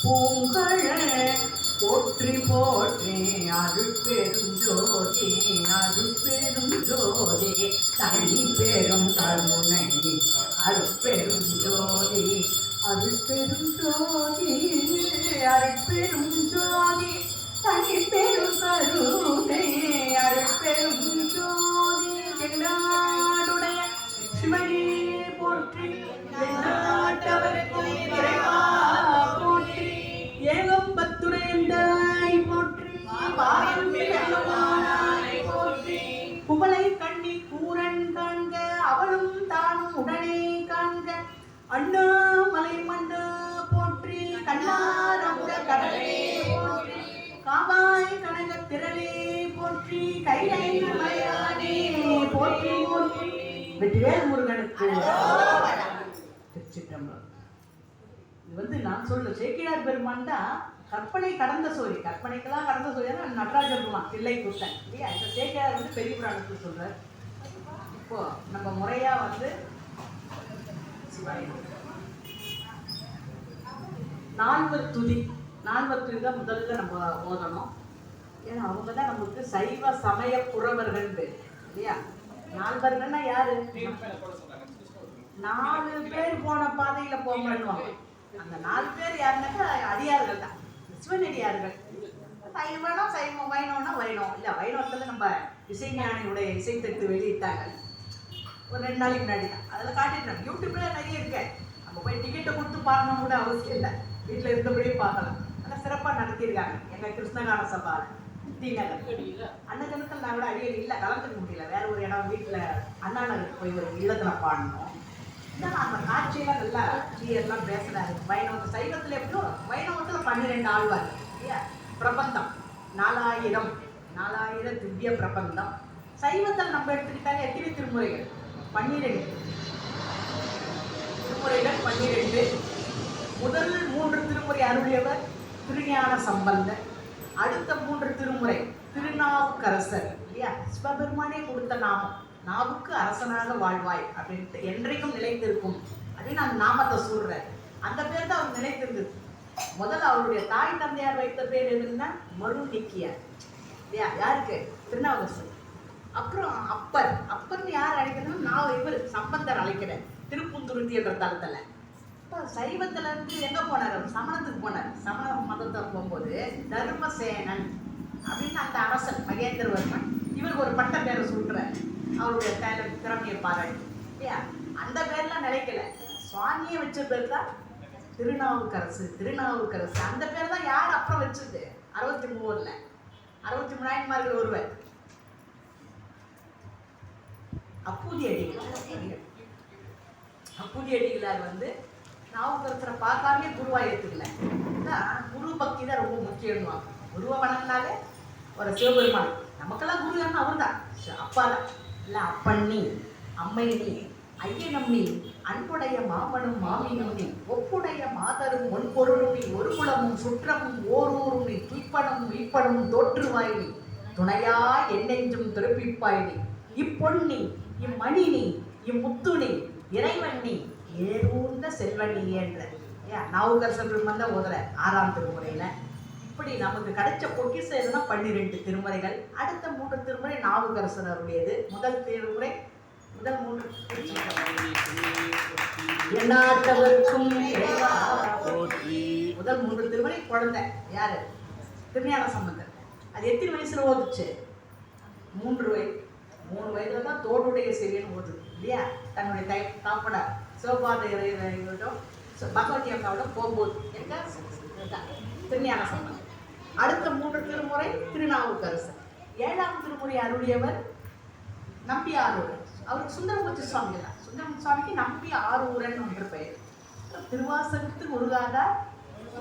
பூங்கழ போற்றி போற்றி அருட்பெரும் ஜோதி அருட்பெரும் ஜோதி தனி பெரும் கருணை அருட்பெரும் ஜோதி அருட்பெரும் ஜோதி அருட்பெரும் ஜோதி தனி பெரும் கருணை அருட்பெரும் ஜோதி என்னாடுடைய சிவனே போற்றி எந்நாட்டவர்க்கும் இறைவா போற்றி ஏகம்பத்துரையந்தாய் போற்றி பாரம்பரியமானாய் போற்றி புகழை கண்ணி கூரன் காண்க அவளும் தானும் உடனே காண்க அண்ணாமலை மண்ணா போற்றி கண்ணாரமுட கடலே போற்றி காவாய் கனக திரளே போற்றி கைலை மலையானே போற்றி போற்றி வெற்றிவேல் முருகனுக்கு திருச்சிற்றம்பலம். இது நான் சொல்ல சேக்கிழார் பெருமான் தான் கற்பனை கடந்த சோழி, கற்பனைக்கெல்லாம் கடந்த சோழியா நடராஜர் பெருமான் பிள்ளை குத்தன் இல்லையா. இந்த சேக்கிழார் பெரிய புராணத்துக்கு சொல்றார். இப்போ நம்ம முறையா நால்வர் துதி தான் முதல்ல நம்ம ஓதணும். ஏன்னா அவங்க தான் நமக்கு சைவ சமய புறவர்கள் இல்லையா. நால்வர்கள்னா யாரு? 4 பேர் போன பாதையில போகணுவாங்க. அந்த 4 பேர் யாருன்னாக்கா அடியார்கள் தான், சிவனடியார்கள். சைவம் சைவம், வைணவம்னா வைணவம் இல்லை. வைணவத்துல நம்ம இசைஞானியுடைய இசைத்தட்டு வெளியிட்டாங்க ஒரு 2 நாளைக்கு முன்னாடி தான். அதில் காட்டிட்டாங்க. யூடியூப்ல நிறைய இருக்கு. நம்ம போய் டிக்கெட்டை கொடுத்து பார்க்கணும் கூட அவசியம் இல்லை, வீட்டில் இருந்தபடியே பார்க்கலாம். நல்லா சிறப்பாக நடத்தியிருக்காங்க எங்கள் கிருஷ்ணகான சபா அன்னகனத்தில். நான் கூட அடியல் இல்லை, கலந்துக்க முடியல. வேற ஒரு இடம் வீட்டில் அண்ணா நகருக்கு போய் ஒரு இல்லத்தில் பாடணும். அந்த காட்சியெல்லாம் நல்லா எல்லாம் பேசுறாரு. வைணவ சைவத்தில் எப்படியோ வைணவத்தில் 12 ஆழ்வார் இல்லையா. பிரபந்தம் 4000 திவ்ய பிரபந்தம். சைவத்தில் நம்ம எடுத்துக்கிட்டாலே எத்தனை திருமுறைகள்? 12 திருமுறைகள். 12. முதல் 3 திருமுறை அருளியவர் திருஞான சம்பந்தர். அடுத்த 3 திருமுறை திருநாவுக்கரசர் இல்லையா. சிவபெருமானே கொடுத்த நாமம், நாவுக்கு அரசனாக வாழ்வாய் அப்படின்ட்டு என்றைக்கும் நிலைத்திருக்கும் அப்படின்னு அந்த நாமத்தை சொல்றார். அந்த பேர் தான் அவர் நிலைத்திருந்தது. முதல்ல அவருடைய தாய் தந்தையார் வைத்த பேர் எதுன்னா மருநிக்கியார் இல்லையா. யாருக்கு? திருநாவுக்கரசர். அப்புறம் அப்பர்னு யார் அழைக்கணும்? நான் இவர் சம்பந்தர் அழைக்கிறேன் திருப்புந்துருத்தி என்ற தளத்துல. இப்போ சைவத்துல இருந்து எங்க போனார்? அவர் சமணத்துக்கு போனார். சமண மதத்தை போகும்போது தர்மசேனன் அப்படின்னு அந்த அரசன் மகேந்திரவர்மன் இவருக்கு ஒரு பட்ட பேரை சொல்றார். அவருடைய திறமையை பாராட்டி இல்லையா. அந்த பேர்லாம் நிலைக்கல. சுவாமியை வச்ச பேர் தான் திருநாவுக்கரசு. அந்த பேர் தான் யார் அப்புறம் வச்சது? 63 63 நாயன்மார்கள் ஒருவர் அப்பூதி அடிகளார் நாவுக்கரசரை பார்க்காமே குருவா ஏற்றுக்கல. குரு பக்தி தான் ரொம்ப முக்கியம்வாங்க. குருவை வணங்கினாலே ஒரு சிவபெருமான். நமக்கெல்லாம் குரு என்ன? அவர் தான், அப்பா தான். இல்லை அப்பண்ணி அம்மை நீ ஐயனம் நீ அன்புடைய மாமனும் மாமியும் நீ ஒப்புடைய மாதரும் ஒன்பொருளும் நீ ஒரு குலமும் சுற்றமும் ஓரூரும் நீ துய்ப்பனும் ஈப்பனும் தோற்றுவாய் நீ துணையா என்னென்றும் திருப்பிப்பாய் நீ இப்பொன்னி இம்மணி நீ இம்முத்து நீ இறைவன் நீ ஏறூர்ந்த செல்வன் நீ என்ற நாவுக்கரசர் பெருமான் தான் ஓதுற 6ஆம் திருமுறையில. இப்படி நமக்கு கிடைச்ச பொக்கிஷம் எதுனா 12 திருமுறைகள். அடுத்த 3 திருமுறை நாவுக்கரசர் அவருடையது. முதல் திருமுறை முதல் 3 எந்நாட்டவர்க்கும் முதல் 3 திருமுறை குழந்தை யாரு? திருஞான சம்பந்தர். அது எத்தனை வயசுல ஓதுச்சு? 3 வயது. 3 வயதுல தான் தோடுடைய செவியன் ஓதுது இல்லையா. தன்னுடைய தாப்படார் சிவபாத இறைவனோட பகவதி அம்மாவோட போகும்போது எங்க திருஞான சம்பந்தர். அடுத்த 3 திருமுறை திருநாவுக்கரசர். 7ஆம் திருமுறை அருளியவர் நம்பி ஆரூரன். அவருக்கு சுந்தரமூர்த்தி சுவாமி தான். சுந்தரமூர்த்தி சுவாமிக்கு நம்பி ஆரூரன் ஒன்று பெயர். திருவாசகத்து முருகாதா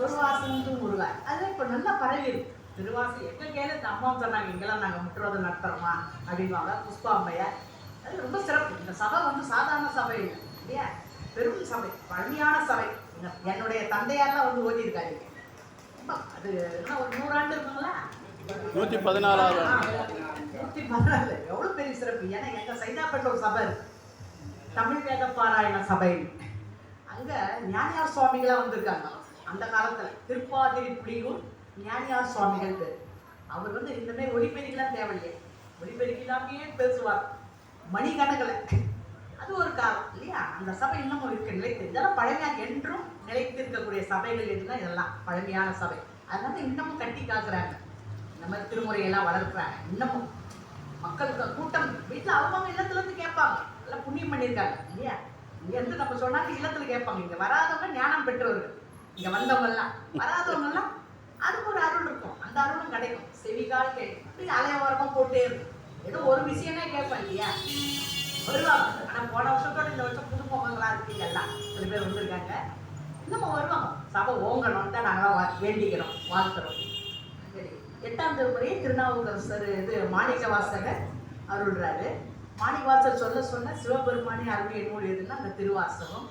ஒரு வாசகத்து முருகா. அது இப்போ நல்லா பரவி இருக்கு. திருவாசகம் எங்க கேளு அம்மா சொன்னாங்க, இங்கெல்லாம் நாங்கள் முற்றுவதை நடத்துறோமா அப்படின்வாங்க புஷ்பாம்பையார். அது ரொம்ப சிறப்பு. இந்த சபை சாதாரண சபை இல்லை இல்லையா. பெரும் சபை, பழமையான சபை. என்னுடைய தந்தையாரெல்லாம் ஓதியிருக்காரு. அது ஒரு 100 ஆண்டு இருக்குங்களா? 114. எவ்வளவு பெரிய சிறப்பு. ஏன்னா எங்க சைதாப்பேட்டை ஒரு சபை இருக்கு, தமிழ் வேத பாராயண சபை. அங்க ஞானியார் சுவாமிகளா வந்திருக்காங்க. அந்த காலத்துல திருப்பாதிரி புலியூர் ஞானியார் சுவாமிகள் பேர். அவர் வந்து இந்த மாதிரி ஒளிபெருக்கிலாம் தேவையில்லையே, ஒளிபெருக்கி இல்லாமையே பேசுவார் மணிக்கணக்கில். அது ஒரு காலம் இல்லையா? அந்த சபை இன்னமும் இருக்க நிலைத்து, இதெல்லாம் பழமையாக என்றும் நிலைத்திருக்கக்கூடிய சபைகள் எதுனா இதெல்லாம் பழமையான சபை. அதனால இன்னமும் கட்டி காக்குறாங்க, இந்த மாதிரி திருமுறையெல்லாம் வளர்க்குறாங்க. இன்னமும் மக்களுக்கு கூட்டம் வீட்டில் அவங்க இல்லத்துல இருந்து கேட்பாங்க, எல்லாம் புண்ணியம் பண்ணியிருக்காங்க இல்லையா? இங்க இருந்து நம்ம சொன்னாலும் இல்லத்துல கேட்பாங்க. இங்க வராதவங்க ஞானம் பெற்றவர்கள், இங்க வந்தவங்க எல்லாம் வராதவங்க எல்லாம் அதுக்கு ஒரு அருள் இருக்கும், அந்த அருளும் கிடைக்கும். செவிகால் கேட்கும், அலையோரமா போட்டே இருக்கும். ஏதோ ஒரு விஷயமே கேட்பேன் இல்லையா, வருவாங்க. ஆனா போன வருஷத்தோட இந்த வருஷம் புது முகங்களா இருக்கு, எல்லாம் சில பேர் வந்திருக்காங்க. இன்னமும் வருவாங்க. சபை ஓங்கணும் தான் நாங்களாம் வேண்டிக்கிறோம், வாழ்த்துறோம். சரி, 8ஆம் திருமுறை திருநாவுக்கரசர் இது மாணிக்க வாசகர் அருள்றாரு. மாணிக்கவாசர் சொல்ல சொன்ன சிவபெருமானி அருளிய நூல் எதுன்னா அந்த திருவாசகம்.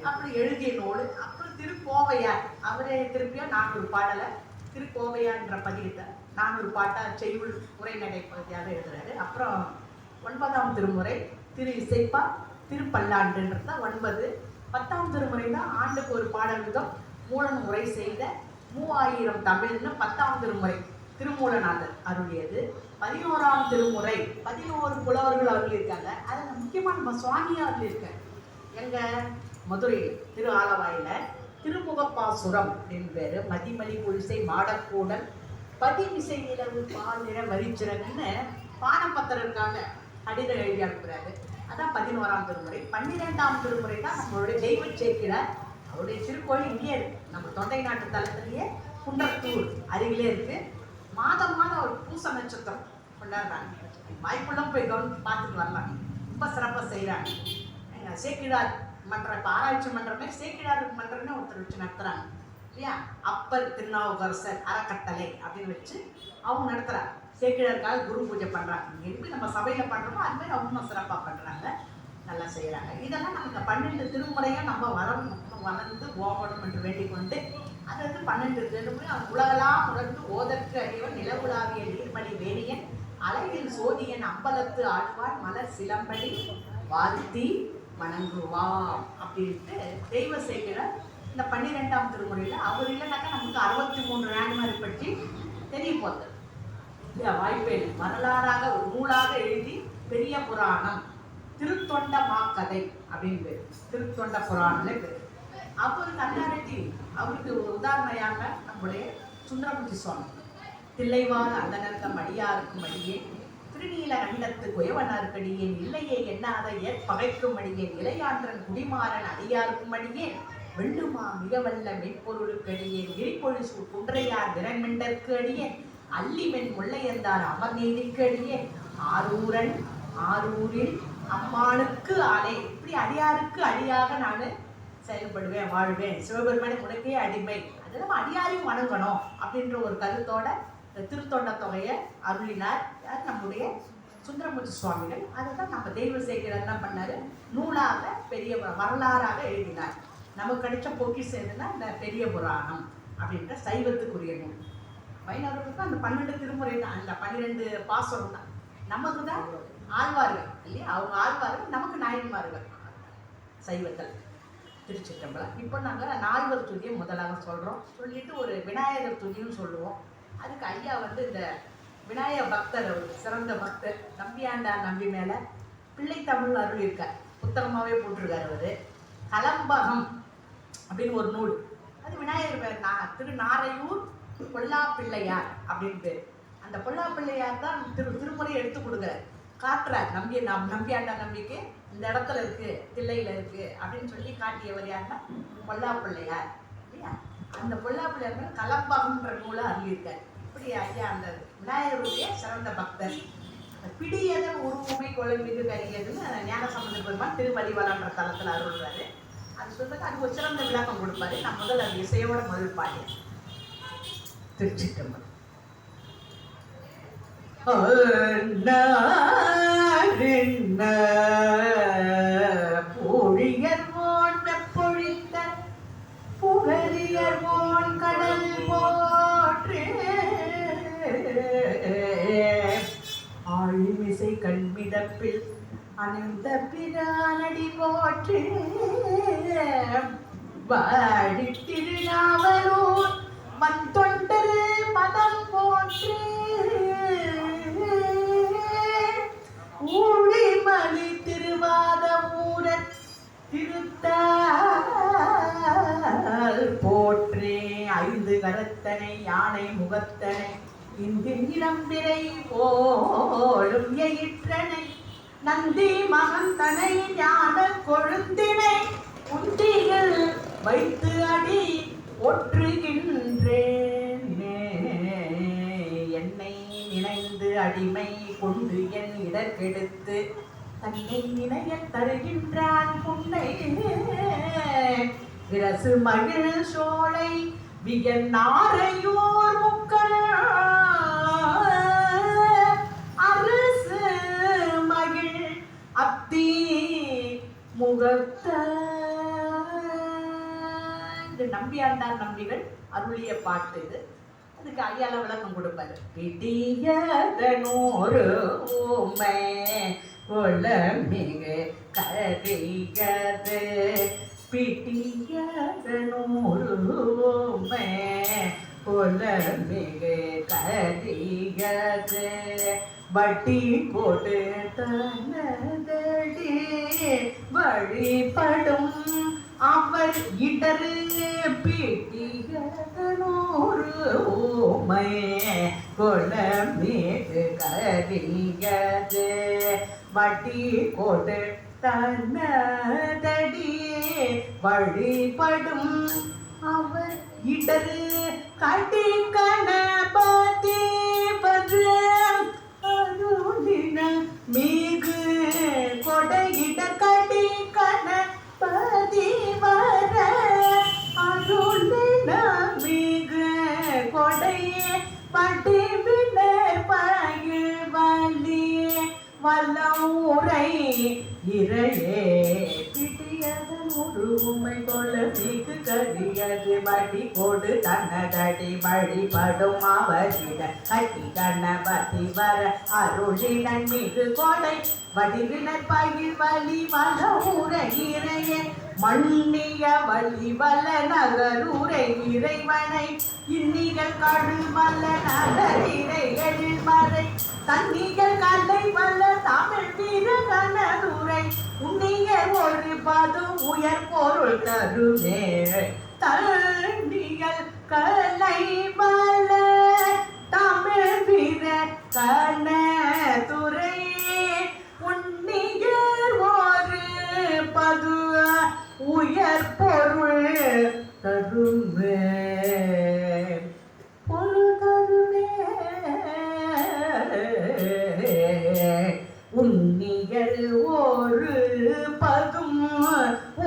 அப்படி எழுதிய நூல். அப்புறம் திருக்கோவையார், அவரே திருப்பியா 400 பாடலை திருக்கோவையார்ன்ற பதிகத்தை 400 பாட்டா செய்யுள் உரைநடை பகுதியாக எழுதுறாரு. அப்புறம் 9ஆம் திருமுறை திரு இசைப்பா திருப்பல்லாண்டுன்றது தான் 9. 10ஆம் திருமுறை தான் ஆண்டுக்கு ஒரு பாடல் விதம் மூலன் உரை செய்த 3000 தமிழ்னு 10ஆம் திருமுறை திருமூலநாதர் அருளியது. 11ஆம் திருமுறை 11 புலவர்கள் அருளியிருக்காங்க. அதில் முக்கியமாக நம்ம சுவாமியாக அருளியிருக்காங்க. எங்க மதுரையில் திரு ஆலவாயில திருமுகப்பாசுரம் அப்படின்னு பேரு. மதிமலி குழிசை மாடக்கூடல் பதிமிசை நிலவு பால் நிற வரிச்சிறகுன்னு பானப்பத்திரருக்காக கடிதம் எழுதி அனுப்புறாரு. அதான் 11ஆம் திருமுறை. 12ஆம் திருமுறை தான் நம்மளுடைய தெய்வ சேர்க்கிறார். அவருடைய திருக்கோயில் இங்கே இருக்கு, நம்ம தொண்டை நாட்டு தளத்திலேயே குன்றத்தூர் அருகிலே இருக்கு. மாதம் மாதம் ஒரு பூச நட்சத்திரம் கொண்டாடுறாங்க. வாய்ப்புள்ள போய் கவனித்து பார்த்துட்டு வரலாம். ரொம்ப சிறப்பாக செய்கிறாங்க. சேக்கிழார் மன்றம், இப்போ ஆராய்ச்சி மன்றமே சேக்கிழார் மன்றம்னு ஒருத்தர் வச்சு நடத்துகிறாங்க இல்லையா? அப்பர் திருநாவுக்கரசர் அறக்கட்டளை அப்படின்னு வச்சு அவங்க நடத்துகிறாங்க. சேக்கிழாருக்காக குரு பூஜை பண்ணுறாங்க. எப்படி நம்ம சபையில் பண்ணுறோமோ அது மாதிரி அவங்க சிறப்பாக பண்ணுறாங்க, நல்லா செய்கிறாங்க. இதெல்லாம் நம்ம இந்த 12 திருமுறையாக நம்ம வளர்ந்து ஓகணும் என்று வேண்டிக் கொண்டு, அதாவது 12 திருமுறை அவன் உலகெல்லாம் உணர்ந்து ஓதற்கு அறிவன் நிலவுலாவிய நீர்மணி வேணியன் அலையில் சோதியன் அம்பலத்து ஆழ்வார் மலர் சிலம்படி வாழ்த்தி வணங்குவாம் அப்படின்ட்டு தெய்வ செய்கிற இந்த 12ஆம் திருமுறையில் அவர் இல்லைனாக்கா நமக்கு 63 நாயன்மாரை பற்றி தெரிய போகுது இல்லையா? வாய்ப்பே வரலாறாக ஒரு நூலாக எழுதி பெரிய புராணம் திருத்தொண்ட மாக்கதை அப்படின்னு பேர். திருத்தொண்ட புராணம்னு பேர். அவருக்கு அந்தாரட்டி அவருக்கு ஒரு உதாரணையாக நம்முடைய சுந்தரமூர்த்தி சுவாமி தில்லைவாழ் அந்தனர்க்கம் அடியாருக்கும் அடியே திருநீல கண்டத்து குயவனார்க்கடியேன் இல்லையே எண்ணாத ஏற்பகைக்கும் அடியேன் இளையான்றன் குடிமாறன் அடியாருக்கும் அடியேன் வெள்ளுமா மிக வல்ல மெய்ப்பொருளுக்கடியேன் விரிப்பொழிசு குன்றையார் விரண்மெண்டற்கு அடியேன் அல்லிமென் முல்லையந்தார் அமர்நீதிக்கு அடியேன் ஆரூரன் ஆரூரில் அம்மானுக்கு ஆளே. இப்படி அடியாருக்கு அடியாக நான் செயல்படுவேன், வாழ்வேன். சிவபெருமானே உனக்கே அடிமை, அது நம்ம அடியாரையும் வணங்கணும் அப்படின்ற ஒரு கருத்தோட திருத்தொண்ட தொகையை அருளினார் யார்? நம்முடைய சுந்தரமூர்த்தி சுவாமிகள். அதுதான் நம்ம தெய்வ சேகர் என்ன பண்ணாரு, நூலாக பெரிய வரலாறாக எழுதினார். நமக்கு கிடைச்ச பொக்கிஷம் எதுன்னா இந்த பெரிய புராணம் அப்படின்ற சைவத்துக்குரிய நூல். வைணவர்களுக்கு அந்த 12 திருமுறை தான், அந்த 12 பாசுரம் தான். நமக்கு தான் ஆழ்வார்கள் இல்லையா? அவங்க ஆழ்வார்கள், நமக்கு நாயன்மார்கள் சைவத்தில். திருச்சிற்றம்பலம். இப்போ நாங்கள் 4 துதியை முதலாக சொல்கிறோம். சொல்லிட்டு ஒரு விநாயகர் துதியும் சொல்லுவோம். அதுக்கு ஐயா வந்து இந்த விநாயக பக்தர், ஒரு சிறந்த பக்தர், நம்பியாண்டார் நம்பி மேலே பிள்ளை தமிழ் அருள் இருக்கார், புத்தகமாகவே போட்டிருக்கார் அவர். கலம்பகம் அப்படின்னு ஒரு நூல், அது விநாயகர் பேர். திருநாரையூர் பொல்லா பிள்ளையார் அப்படின்னு பேர். அந்த பொல்லா பிள்ளையார் தான் திருமுறை எடுத்து கொடுக்குறார், காட்டுறார். நம்பியாண்டார் நம்பிக்கை இந்த இடத்துல இருக்கு, தில்லையில இருக்கு அப்படின்னு சொல்லி காட்டியவர் யாருன்னா பொல்லா பிள்ளையார் இல்லையா? அந்த பொல்லா பிள்ளையார் கலம்பகம்ன்ற நூலை அருளியிருக்கார். இப்படி ஐயா அந்த விநாயகருடைய சிறந்த பக்தர். பிடியதன் உருவமை குழம்பீது கரியதுன்னு ஞானசம்பந்த பெருமான் திருவள்ளிவளன்ற தளத்தில் அருள்றாரு. அது சொல்றதுக்கு அதுக்கு ஒரு சிறந்த விளக்கம் கொடுப்பாரு. நான் முதல் அது இசையோட முதல் பாடி திருச்சிட்டம்பரம். பொழியர்வோன் வெப்பொழித்த புகழியர்வோன் கடல் போற்றே ஆழிமிசை கண்மிதப்பில் அனந்த பிரானடி போற்றே வாடி திருநாவலோ போற்றே ஐந்து கரத்தனை யானை முகத்தனை இந்தின் இளம்பிரை போலும் எயிற்றனை நந்தி மகந்தனை ஞான கொழுந்தினை உண்டியில் வைத்து அடி ஒற்றுகின்றேன் என்னை நினைந்து அடிமை கொண்டு என் இடர்கெடுத்து தன்னை நினைய தருகின்றான் புன்னை விரசு மகிழ் சோலை வியன்னாரையோர் முக்கள் அரசு மகிழ் அத்தி முகத்த இது நம்பியாண்டார் நம்பிகள் அருளிய பாட்டு இது. அதுக்கு ஐயால விளக்கம் கொடுப்பாரு. பிடியதனோரு ஊமை கொளமிகு கரிகது பிடியதனோரு ஊமை கொளமிகு கரிகது வட்டி கொடு தனதடி வழிபடும் அவர் இடரு பிடியதனோரு ஊமை கொளமிகு கரிகது வட்டி கொடு தனதடி வழிபடும் அவர் இடரு கட்டி கணபதி பத்ரம் அருளின மிகு கொடையிட கட்டி கணபதி வர அருளின மிகு கொடையே பட்டி வினர் பயிர் வலி வல்லூரை இறையே பிடியதன் ஒரு உண்மை கொள்ள மிகு கரியது வடி கொடு தன்னதடி வழிபடும் அவரிட கட்டி கணபதி வர அருளினன் மிகு கொடை வடிவினர் பயிர் வலி வல்லூரை இறையே மண்ணிய வலி வல்ல நகரூரை இறைவனை இன்னிகள் கழுமல்ல நகரிரை எழில்மறை தன்னிகள் கலை வல்ல தமிழ் வீரகனதுரை உன்னிய ஒரு பதும் உயர் பொருள் தருமே தன்னிகள் கலை வல்ல தமிழ் வீர கனதுரை உன்னிய ஒரு பது உயர் பொருள் தருமே உன்னிகள் ஒரு பதும்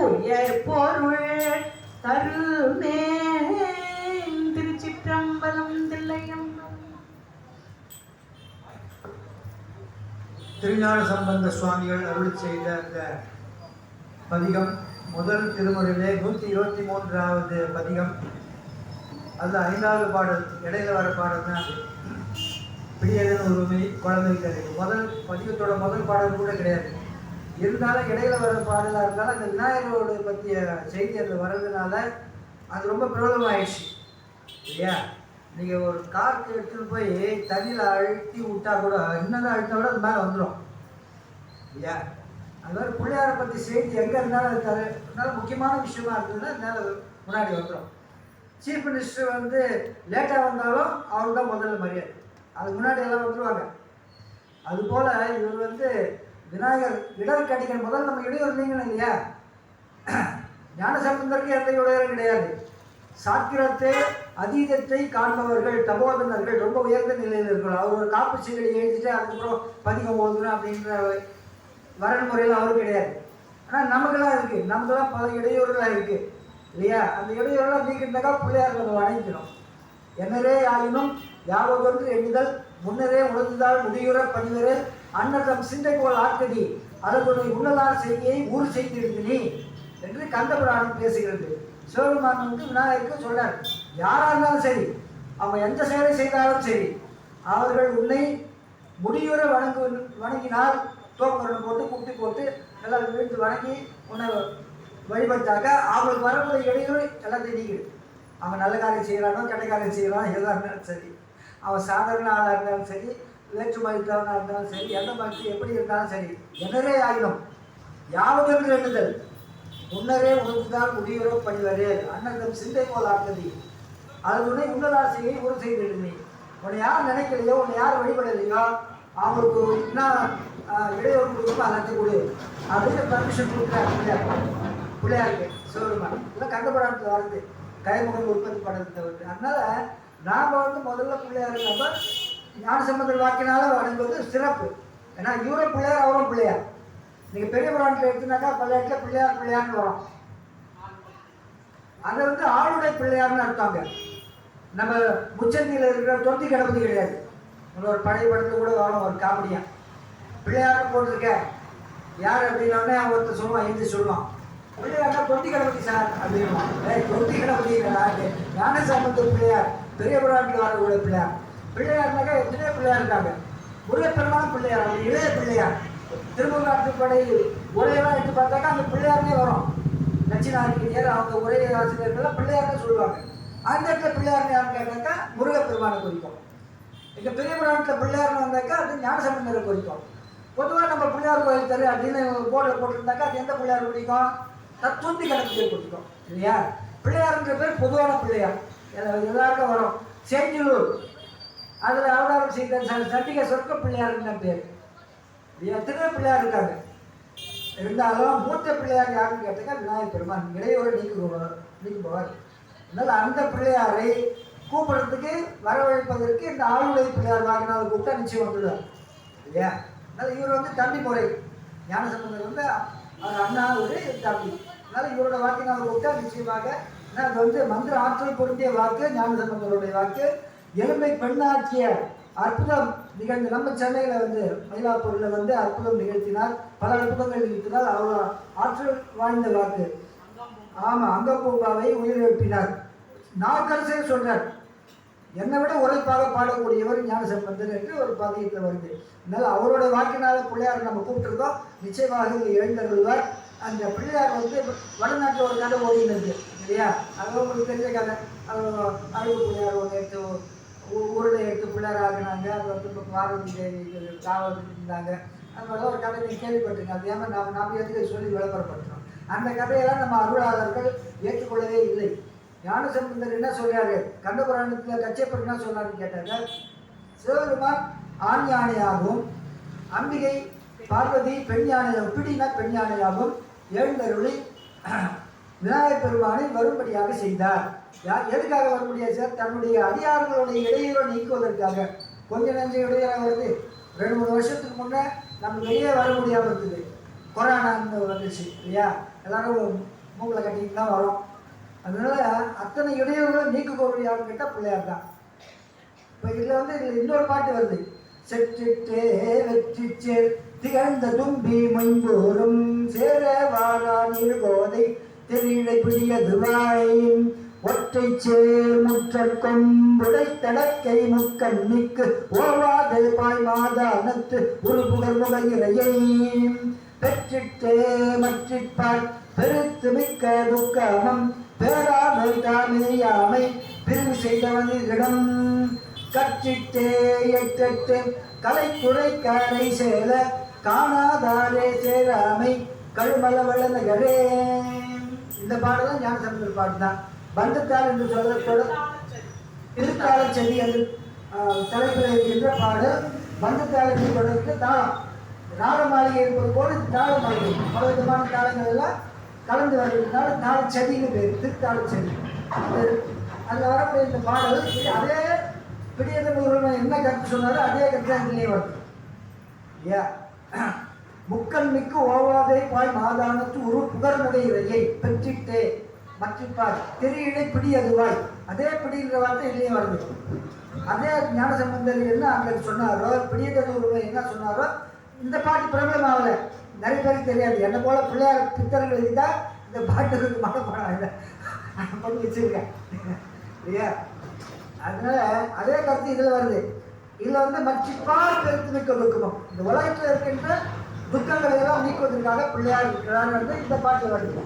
உயர் பொருள் தருமே. திருச்சிற்றம்பலம் தில்லையம்பலம். திருஞான சம்பந்த சுவாமிகள் அருளி செய்த அந்த பதிகம் முதல் திருமுறையிலே 123வது பதிகம். அதில் 5வது பாடல் இடையில வர பாடல் தான் அது. பிடியதன் உரிமை குழந்தை கிடையாது. முதல் பதிகத்தோட முதல் பாடல் கூட கிடையாது. இருந்தாலும் இடையில வர பாடலாக இருந்தாலும் அந்த விநாயகரோடு பற்றிய செய்தி அதில் வர்றதுனால அது ரொம்ப பிரபலமாயிடுச்சு இல்லையா. நீங்கள் ஒரு காற்று எடுத்துகிட்டு போய் தண்ணியில் அழுத்தி விட்டா கூட இன்னும் அழுத்தா கூட அது மேலே வந்துடும் இல்லையா. அது மாதிரி பிள்ளையாரை பற்றி செய்தி எங்கே இருந்தாலும் இருக்காது. அதனால முக்கியமான விஷயமா இருந்ததுன்னா மேலே முன்னாடி வந்துடும். சீஃப் மினிஸ்டர் வந்து லேட்டாக வந்தாலும் அவர் தான் முதல்ல மரியாதை. அதுக்கு முன்னாடி எல்லாம் வந்துடுவாங்க. அதுபோல் இவர் வந்து விநாயகர் இடர் கடிகன் முதல் நம்ம இடையூறு இல்லைங்கன்னு இல்லையா. ஞானசம்பந்தருக்கு எந்த இடையூறும் கிடையாது. சாக்கிரத்தை அதீதத்தை காண்பவர்கள் தபோதனர்கள் ரொம்ப உயர்ந்த நிலையில் இருக்கிறோம். அவர் ஒரு காப்பு சீரடி எழுதிட்டு அதுக்கப்புறம் பதிகம் ஓதுணும் அப்படின்ற வரன்முறையில் அவரும் கிடையாது. ஆனால் நமக்கெல்லாம் இருக்குது. நமக்கெல்லாம் பல இடையூறுகளாக இருக்குது இல்லையா. அந்த இடையூறுலாம் நீக்கிட்டாக்கா பிள்ளையார் நம்ம வணங்கிக்கணும். என்னரே ஆயினும் யாவதொன்று எண்ணுதல் முன்னரே உணர்ந்தால் முடியுற பணிவரே அன்னதம் சிந்தை போல் ஆக்கதி அதனுடைய உன்னலார் செய்தியை ஊர் செய்திருந்தினி என்று கந்தபுராணம் பேசுகிறது. சிவபெருமான் வந்து விநாயகருக்கு சொல்றார், யாராக இருந்தாலும் சரி, அவன் எந்த செயலை செய்தாலும் சரி, அவர்கள் உன்னை முடியுற வணங்கினால் தோப்பரணம் போட்டு குட்டி போட்டு எல்லாம் வீழ்த்து வணங்கி உன்னை வழிபட்டாக்க அவங்களுக்கு வரக்கூடிய இடையூறு எல்லாத்தையும் நீக்கிடு. அவன் நல்ல காரியம் செய்கிறானோ கெட்ட காரியம் செய்கிறானோ எதாக இருந்தாலும் சரி, அவன் சாதாரண ஆளாக இருந்தாலும் சரி, வேற்று மதித்தவனாக இருந்தாலும் சரி, எந்த மதத்து எப்படி இருந்தாலும் சரி, என்னரே ஆகிடும் யாவதற்கு எண்ணுதல் முன்னரே உணர்ந்துதான் முடிவரோ பணிவரே அண்ணன் சிந்தை போல் ஆக்குதி அதுவுடனே உன்னதாசையை உறுதி செய்திருந்தீ. உன்னை யார் நினைக்கலையோ, உன்னை யார் வழிபடலையோ அவங்களுக்கு என்ன இடையூறு கொடுக்குமோ எல்லாத்தையும் கொடு அப்படின்னு பர்மிஷன் கொடுக்குறாரு பிள்ளையாருக்கு சிவருமா. இதெல்லாம் கண்டபுராணத்தில் வருது, கைமுகம் உற்பத்தி பண்ணுறது தவிர்த்து. அதனால நாம் வந்து முதல்ல பிள்ளையார் நம்ம ஞானசம்பந்தர் வாக்கினால வணங்குவது சிறப்பு. ஏன்னா இவரும் பிள்ளையார் அவரும் பிள்ளையார். நீங்கள் பெரிய புராணத்தில் எடுத்துனாக்கா பல இடத்துல பிள்ளையார் பிள்ளையார்னு வரும். அதை வந்து ஆளுடைய பிள்ளையார்னு அர்த்தங்க. நம்ம முச்சந்தியில் இருக்கிற தொந்தி கணபதி கிடையாது. ஒரு பழைய படத்தில் கூட வரும் ஒரு காமெடியா, பிள்ளையாரும் போட்டிருக்க யார் அப்படின்னோடனே ஒருத்தர் சொல்லுவான், எழுதி சொல்லுவான், பிள்ளையார்னா தொந்தி கணபதி சார் அப்படின்வான். தொந்தி கணபதி ஞானசம்பந்தர் பிள்ளையார் பெரிய புராணத்தில் வரக்கூடிய பிள்ளையார். பிள்ளையார்னாக்கா எத்தனையோ பிள்ளையார் இருக்காங்க. முருகப்பெருமான பிள்ளையார், அந்த இளைய பிள்ளையார். திருமுகாற்றுப்படை உரையெல்லாம் எடுத்து பார்த்தாக்கா அந்த பிள்ளையார்னே வரும். நச்சினார்கிட்டர் அவங்க உரை ஆசிரியர்கள்லாம் பிள்ளையார்னு சொல்லுவாங்க. அந்த இடத்துல பிள்ளையார்னு யாருன்னு கேட்டாக்கா முருகப்பெருமானை குறிக்கும். எங்கள் பெரிய புராணத்தில் பிள்ளையார்னு வந்தாக்கா அது ஞானசம்பந்தரை குறிக்கும். பொதுவாக நம்ம பிள்ளையார் கோயில் தரு அப்படின்னு போர்டில் போட்டிருந்தாக்கா அது எந்த பிள்ளையார் குறிக்கும்? தொந்தி கணக்கு குறிக்கும் இல்லையா? பிள்ளையார்ன்ற பேர் பொதுவான பிள்ளையார் எல்லாருக்கும் வரும். செஞ்சலூர் அதில் அவதாரம் செய்த சண்டிகேஸ்வருக்கு பிள்ளையாருன்னு பேர். எத்தனையோ பிள்ளையார் இருக்காங்க. இருந்தாலும் மூத்த பிள்ளையார் யாருன்னு கேட்டாக்கா விநாயகர் பெருமான் இடையோடு நீக்குபவர். அதனால் அந்த பிள்ளையாரை கூப்பிடுறதுக்கு வரவழைப்பதற்கு இந்த ஆளுடைய பிள்ளையார் வாங்கினால் கூப்பிட்டா நிச்சயம் வந்துடுவார் இல்லையா? அதனால் இவர் வந்து தம்பி முறை. ஞானசம்பந்தர் வந்து அவர் அண்ணா ஒரு தம்பி. அதனால் இவரோட வாக்கினால் கூப்பிட்டா நிச்சயமாக. அது வந்து மந்திர ஆற்றல் பொருந்திய வாக்கு ஞானசம்பந்தருடைய வாக்கு. எளிமை பெண்ணாக்கிய அற்புதம் நிகழ்ந்து நம்ம சென்னையில் வந்து மயிலாப்பூரில் வந்து அற்புதம் நிகழ்த்தினார். பல அற்புதங்கள் நிகழ்த்தினார். அவ்வளோ ஆற்றல் வாய்ந்த வாக்கு. ஆமாம், அங்கப்பூபாவை உயிரிழப்பினார். நாவுக்கரசர் சொல்றார், என்னை விட உரைப்பாக பாடக்கூடியவர் ஞானசம்பந்தர் என்று ஒரு பதியத்தில் வருது. அதனால் அவரோட வாக்கினால பிள்ளையார் நம்ம கூப்பிட்டுருக்கோம். நிச்சயமாக இங்கே எழுந்தருள்வார். அந்த பிள்ளையார் வந்து வடநாட்டில் ஒரு கதை ஓடினது இல்லையா? அது உங்களுக்கு தெரிஞ்ச கதை. அழகு பிள்ளையார் ஒன்று எடுத்து உருளை எடுத்து பிள்ளையார் ஆகினாங்க. அது வந்து இப்போ பார்வதி தேவி காவல் இருந்தாங்க. அது மாதிரிலாம் ஒரு கதை நீங்கள் கேள்விப்பட்டிருங்க. அது ஏமா நாம் எதுக்கு சொல்லி விளம்பரப்படுத்துகிறோம். அந்த கதையெல்லாம் நம்ம அருளாளர்கள் ஏற்றுக்கொள்ளவே இல்லை. ஞானசம்பந்தர் என்ன சொல்றாரு? கண்டபுராணத்தில் கச்சேப்பர் என்ன சொன்னாருன்னு கேட்டாங்க, சிவபெருமான் ஆண் யானையாகவும் அம்பிகை பார்வதி பெண் யானையாகவும், பிடினா பெண் யானையாகவும் எழுந்தருளி விநாயகர் பெருமானை வரும்படியாக செய்தார். எதுக்காக வரும்படியாக சார்? தன்னுடைய அடியார்களுடைய இடையூறை நீக்குவதற்காக. கொஞ்சம் நெஞ்ச இடையூறாக வருது. 2-3 வருஷத்துக்கு முன்னே நம்ம வெளியே வர முடியாமல் இருக்குது. கொரோனான்னு வந்துச்சு இல்லையா? எல்லாரும் மூக்கில் கட்டிட்டு தான் வரும். அதனால அத்தனை இடையூறுகளை நீக்கக்கூடிய யாருன்னு கேட்டால் பிள்ளையார் தான். இப்போ இதில் வந்து இதில் இன்னொரு பாட்டு வருது. செற்றிட்டே வெற்றிச்சே திகழ்ந்த தும்பி மொய்ந்தோறும் சேர வாரா நீர்கோதை தெரியலை பிடியதுவாய் ஒற்றை சேர் முற்றற்கும் உடைத்தடக்கை முக்கண்ணிக்கு ஓவாது பாய் மாதானத்து உருபுகர் முகையிறையை பெற்றிட்டே மற்றிப்பாய் பெருத்து மிக்க துக்கமம் பேராமை தாமேயாமை பிரிவு செய்தவனிடம் கற்றிட்டே எட்டு கலைத்துறை கரை சேல காணாதாரே சேராமை கழுமல வளநகரே. இந்த பாடலாம் ஞானசம்பந்தர் பாட்டு தான். பந்தத்தால் என்று சொல்ல திருத்தாள செடி என்று தலைப்பில் இருக்கின்ற பாடல். பந்தத்தால் என்று சொல்றதுக்கு தாளம் நாட மாளிகை இருப்பது போல தாள மாளிகை. பல விதமான தாளங்கள் எல்லாம் கலந்து வருவதனால தாள செடின்னு பேர், திருத்தாள செடி. அதில் வரக்கூடிய இந்த பாடல் அதே பிடியதன் என்ன கருத்து சொன்னாலும் அதே கருத்து அதுலேயே வருது இல்லையா? முக்கண்மிக்கு ஓவாதை பாய் மாதானத்து ஒரு புகர்முடையிறையை பெற்றிட்டே மற்றிப்பார் திரையிடை பிடியதுவாய். அதே பிடின்ற வார்த்தை இல்லையே வருது. அதே ஞானசம்பந்தர் என்ன அங்கே சொன்னாரோ, பிடியதன் உருவை என்ன சொன்னாரோ, இந்த பாட்டு பிரபலம் ஆகலை. நிறைய பேருக்கு தெரியாது. என்னை போல பிள்ளையார் பித்தர்கள் இருந்தால் இந்த பாட்டுக்கு மனப்பாடம் பண்ணி வச்சிருக்கேன் இல்லையா? அதனால அதே கருத்து இதில் வருது. இதில் வந்து மற்றிப்பார் பெருத்து மிக்க துக்கமும், இந்த உலகத்தில் இருக்கின்ற துக்கங்களை எல்லாம் நீக்குவதற்காக பிள்ளையார் இருக்கிறார் வந்து இந்த பாட்டில் வருது.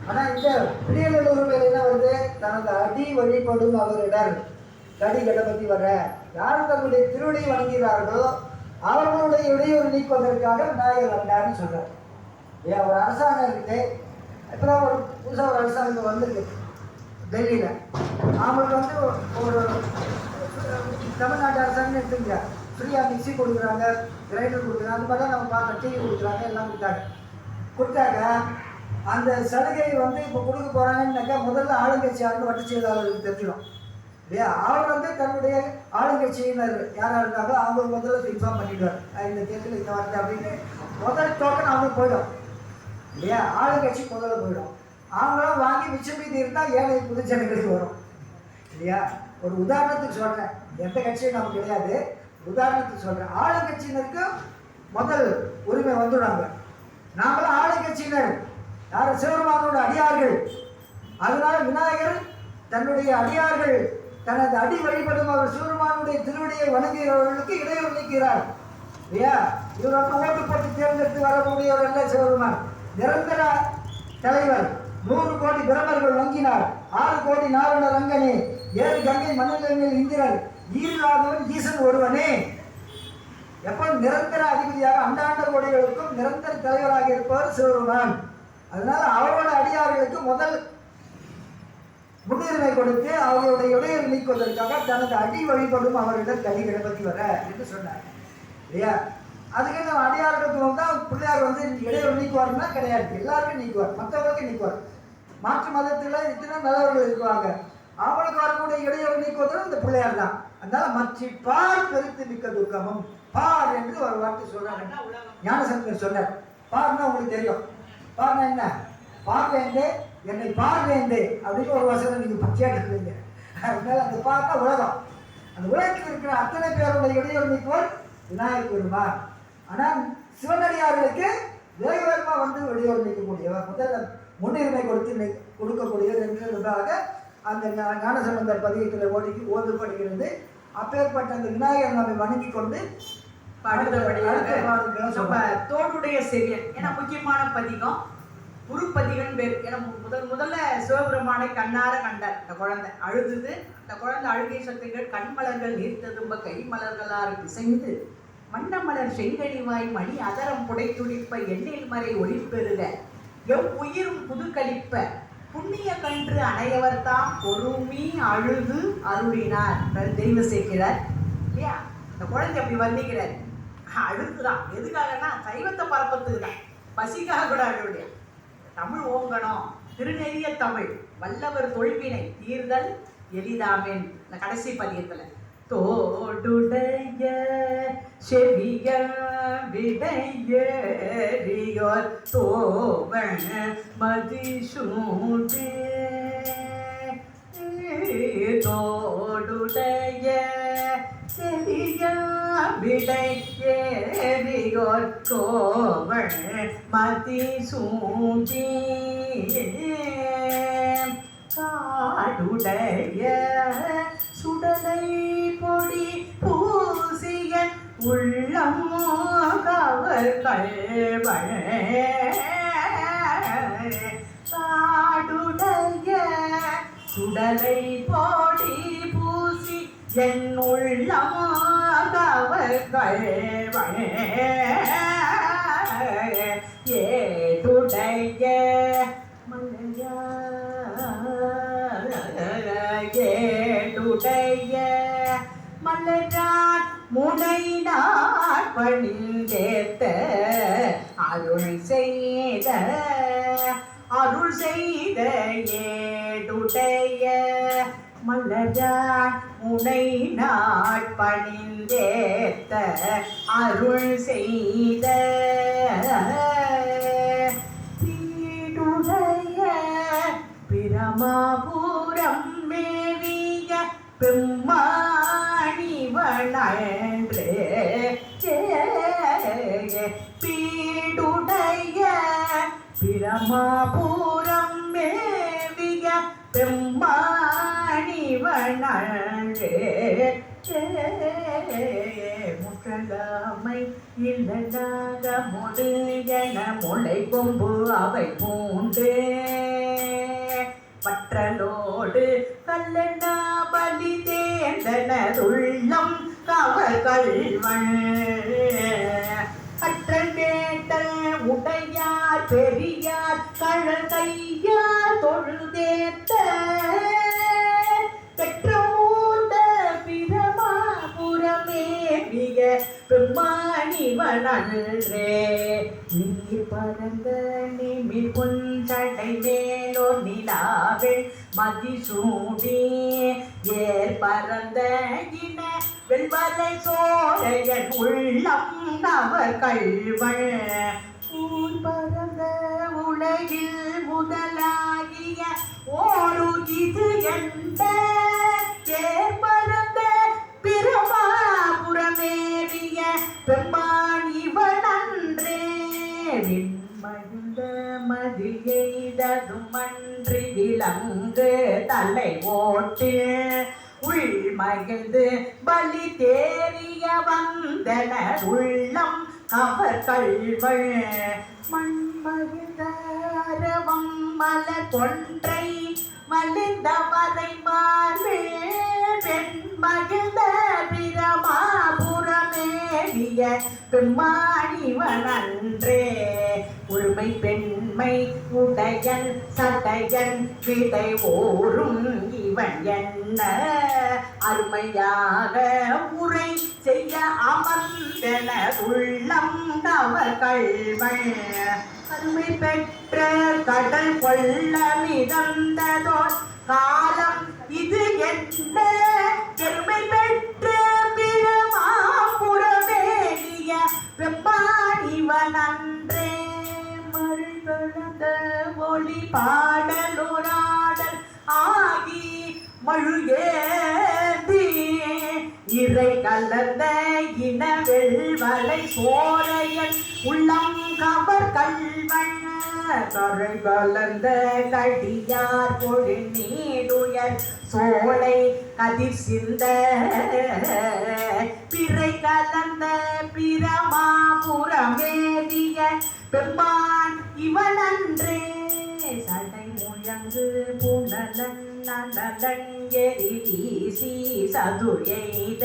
ஆனால் இந்த பிள்ளைகள் உரிமையில் என்ன வருது? தனது அடி வழிபடும் அவரிடர் கடி கணபதி வர யாரும் தன்னுடைய திருவடியை வணங்குகிறார்களோ அவர்களுடைய இடையூறு நீக்குவதற்காக விநாயகர் வந்தார்னு சொல்றார். ஒரு அரசாங்கம் இருக்கு, இப்போதான் ஒரு புதுசாக ஒரு அரசாங்கம் வந்திருக்கு டெல்லியில். அவங்களுக்கு வந்து ஒரு தமிழ்நாட்டு அரசாங்கம் எடுத்துங்க, ஃப்ரீயாக மிக்சி கொடுக்குறாங்க, கிரைண்டர் கொடுக்குறாங்க, அந்த மாதிரி தான் நம்ம பார்த்தோம். டிவி கொடுக்குறாங்க, எல்லாம் கொடுத்தாங்க. அந்த சலுகை வந்து இப்போ கொடுக்க போகிறாங்கன்னாக்கா முதல்ல ஆளுங்கட்சியாளர் வட்ட செயலாளருக்கு தெரிஞ்சிடும் இல்லையா? அவர் வந்து தன்னுடைய ஆளுங்கட்சியினர் யாராக இருந்தாங்களோ அவங்க முதல்ல இன்ஃபார்ம் பண்ணிடுவார், இந்த தேர்தல் இந்த வருது அப்படின்னு. முதல் டோக்கன் அவங்களுக்கு போயிடும் இல்லையா? ஆளுங்கட்சி முதல்ல போயிடும். அவங்களாம் வாங்கி மிச்சம் மீதி இருந்தால் ஏழை பொதுஜனங்களுக்கு வரும் இல்லையா? ஒரு உதாரணத்துக்கு சொல்கிறேன், எந்த கட்சியும் நமக்கு கிடையாது, உதாரணத்துக்கு சொல்கிறேன். ஆளுங்கட்சியினருக்கு முதல் உரிமை வந்துடுறாங்க. நாங்களும் ஆளுங்கட்சியினர், யார்? சிவபெருமானோட அடியார்கள். அதனால விநாயகர் தன்னுடைய அடியார்கள் தனது அடி வழிபடும் அவர் சிவபெருமானுடைய திருவடியை வணங்குகிறவர்களுக்கு இடையூறு நீக்கிறார் இல்லையா? இவர் வந்து ஓட்டு போட்டு தேர்ந்தெடுத்து வரக்கூடியவர் அல்ல சிவபெருமான். நிரந்தர தலைவர். 100 கோடி பிரமர்கள் வங்கினார், 6 கோடி நாரண ரங்கனே, 7 கங்கை மன்னர்கள் இந்திரன், ஈராதவன் ஈசன் ஒருவனே. எப்போ நிரந்தர அதிபதியாக அண்டாண்ட கோடிகளுக்கும் நிரந்தர தலைவராக இருப்பவர் சிவபெருமான். அதனால அவரோட அடியார்களுக்கு முதல் முன்னுரிமை கொடுத்து அவர்களுடைய இடையூறு நீக்குவதற்காக தனது அடி வழிபடும் அவரிடம் கலி கணபதி வர என்று சொன்னார் இல்லையா? அதுக்கு நம்ம அடியார்களுக்கு தான் பிள்ளையார் வந்து இடையூறு நீக்குவார்னா கிடையாது, எல்லாருக்கும் நீக்குவார், மற்றவர்களுக்கு நீக்குவார். மாற்று மதத்தில் இத்தனை நல்லவர்கள் இருக்குவாங்க, அவங்களுக்கு வரக்கூடிய இடையூறு நீக்குவதும் இந்த பிள்ளையார் தான். அதனால மற்றிப்பார் பெருத்து மிக்க துக்கமும் பார் என்று ஒரு வார்த்தை சொல்றாங்க. ஞானசம்பந்தர் சொன்னார். பார்னா உங்களுக்கு தெரியும், பார்னா என்ன? பார்வேந்தே என்னை பார்வேந்தே அப்படின்னு ஒரு வசனம் நீங்க கேட்டுருக்கீங்க. அதனால அந்த பார்னா உலகம். அந்த உலகத்தில் இருக்கிற அத்தனை பேருடைய இடையூறு நீக்குவார் விநாயகர் பெருமான். ஆனால் சிவனடியார்களுக்கு வேக வேகமாக வந்து இடையூறு நீக்கக்கூடியவர், முதல்ல முன்னுரிமை கொடுக்கக்கூடியவர் என்பதற்காக அந்த ஞானசம்பந்தர் பதிகத்தில் ஓதப்படுகிறது. அப்பேற்பட்ட அந்த விநாயகர் நம்மை வணங்கி கொண்டு தோடுடைய செவியன் ஏன்னா முக்கியமான பதிகம், உருப்பதிகன் பேர். ஏன்னா முதல்ல சிவபெருமானை கண்ணார கண்டார். இந்த குழந்தை அழுதுது, அந்த குழந்தை அழுகை சத்துகள் கண்மலர்கள் நீர்த்ததும்ப கை மலர்களால் பிசைந்து மன்னமலர் செங்கடிவாய் மணி அதரம் புடைத்துடிப்ப எண்ணில் மறை ஒளிப்பெருக எவ் உயிரும் புதுக்களிப்ப புண்ணிய கன்று அணையவர் தாம் பொறுமி அழுது அருளினார் தெய்வ சேர்க்கிறார் இல்லையா? இந்த குழந்தை அப்படி வர்ணிக்கிறார். அழுதுதான் எதுக்காகனா சைவத்தை பரப்பத்துக்கு தான், பசிக்காக கூட அழுடைய. தமிழ் ஓங்கணும், திருநெறிய தமிழ், வல்லவர் தொல்வினை தீர்தல் எளிதாமேன். இந்த கடைசி பதியத்தில் தோடுடைய செவிய விடையோர் தோவண மதிசூடே தோடுடைய செவிய விடையோர் தோவண மதிசூடே காடுடைய சுடலை பொடி பூசியன் உள்ளம் கவர் கள்வன் காடுடைய சுடலை பொடி பூசி என் உள்ளம் கவர் கள்வன் ஏடுடைய ஏடுடைய மலரான் முனை நாட் பணிந்தேத்த அருள் செய்த ஏடுடைய மலரான் முனை நாட் பணிந்தேத்த அருள் செய்த தீடுடைய பிரமாபுரம் மேவிய பெம்மாணிவனன்றே பீடுடைய பிரமாபுரம் மேவிய பெம்மாணிவனன்றே முற்றலாமை இல்லதாக முடியன முளை கொம்பு அவை பூண்டு பற்றலோடு கல்லனா பலி தேர்ந்தனதுள்ளம் கவகள்வன் கற்றல் கேட்டல் உடையார் பெரியார் கழல் கையார் தொழுதேத்த பெற்றமூர்ந்த பிரமாபுரமேவிய பெம்மானிவனன்றே நீர் பரந்த நிமிர் புஞ்சடை மேலோர் நிலாவில் மதிசூடி ஏர் பரந்த இன வெல்வரை சோழையன் உள்ளம் நவர் கள்வள் ஊர் பரந்த உலகில் முதலாகிய ஓரு இது என்ற ஏர் பரந்த பிரமாபுரமேவிய பெம்மான் இவனன்றே விண்மகிழ்ந்த மதில் எய்ததும் அன்றி விலங்கு தலை ஓட்டு உள்மகிழ்ந்து பலி தேறிய வந்தனர் உள்ளம் கவர் கள்வள் மண்மகிழ்ந்த அரவம் மலர் கொன்றை மலிந்த வரை மாறு பெண்மகிழ்ந்த பிரமாபுரமேவிய பெம்மானிவனன்றே உரிமை பெண்மை உடையன் சடையன் விடை ஓரும் இவன் என்ன அருமையாக உரை செய்ய அமர்ந்தன உள்ளம் நவர் கள்வள் அருமை பெற்ற கடல் கொள்ள மிதந்ததோர் காலம் இது என்ன பெருமை பெற்ற பிரமாபுரமேவிய பெம்மானிவனன்றே மருள்கலந்த ஒளி பாடலோராடல் ஆகி மழுகேந்தி இறை கலந்த இனவெல்வலை சோரையன் உள்ளம் கவர் கள்வள் கரை கலந்த கடியார் பொழு நீடுயர் சோலை கதிர் சிந்த பிறை கலந்த பிரமாபுரமேவிய பெம்மான் இவனன்றே சடை முழங்கு புனலன் நலன் எரி வீசி சதுரெய்த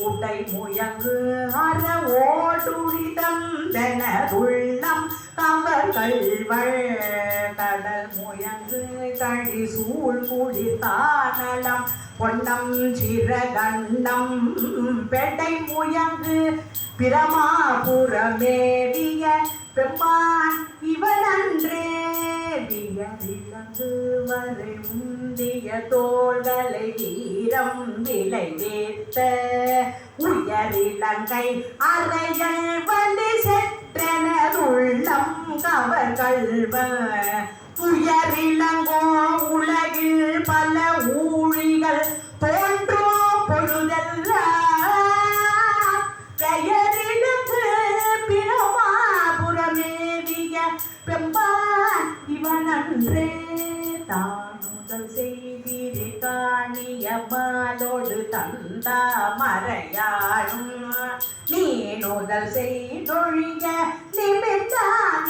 உடை முயங்கு அறவோடுடி தந்தன உள்ளம் கவர் கள்வள் கடல் முயங்கு கழி சூழ் குடி தானலம் பொன்னம் சிறகண்டம் பெடை முயங்கு பிரமாபுரமேவிய பெம்மான் இவனன்றே வியவிலங்கு வரை முந்திய தோள்களை வீரம் விலை வேத்த உயரிலங்கை அறைகள் வலி செற்றன உள்ளம் கவர் கள்வ துயரிலங்கோ உலகில் பல ஊழிகள் தோன்றோ பொழுதெல்லாம் பெயரிழந்து பிரமாபுரமேவிய பெம்மான் இவனன்றே தானுதல் செய்திரு காணிய மாலோடு தந்தா மறையாடும் நீனுதல் செய்தொழிய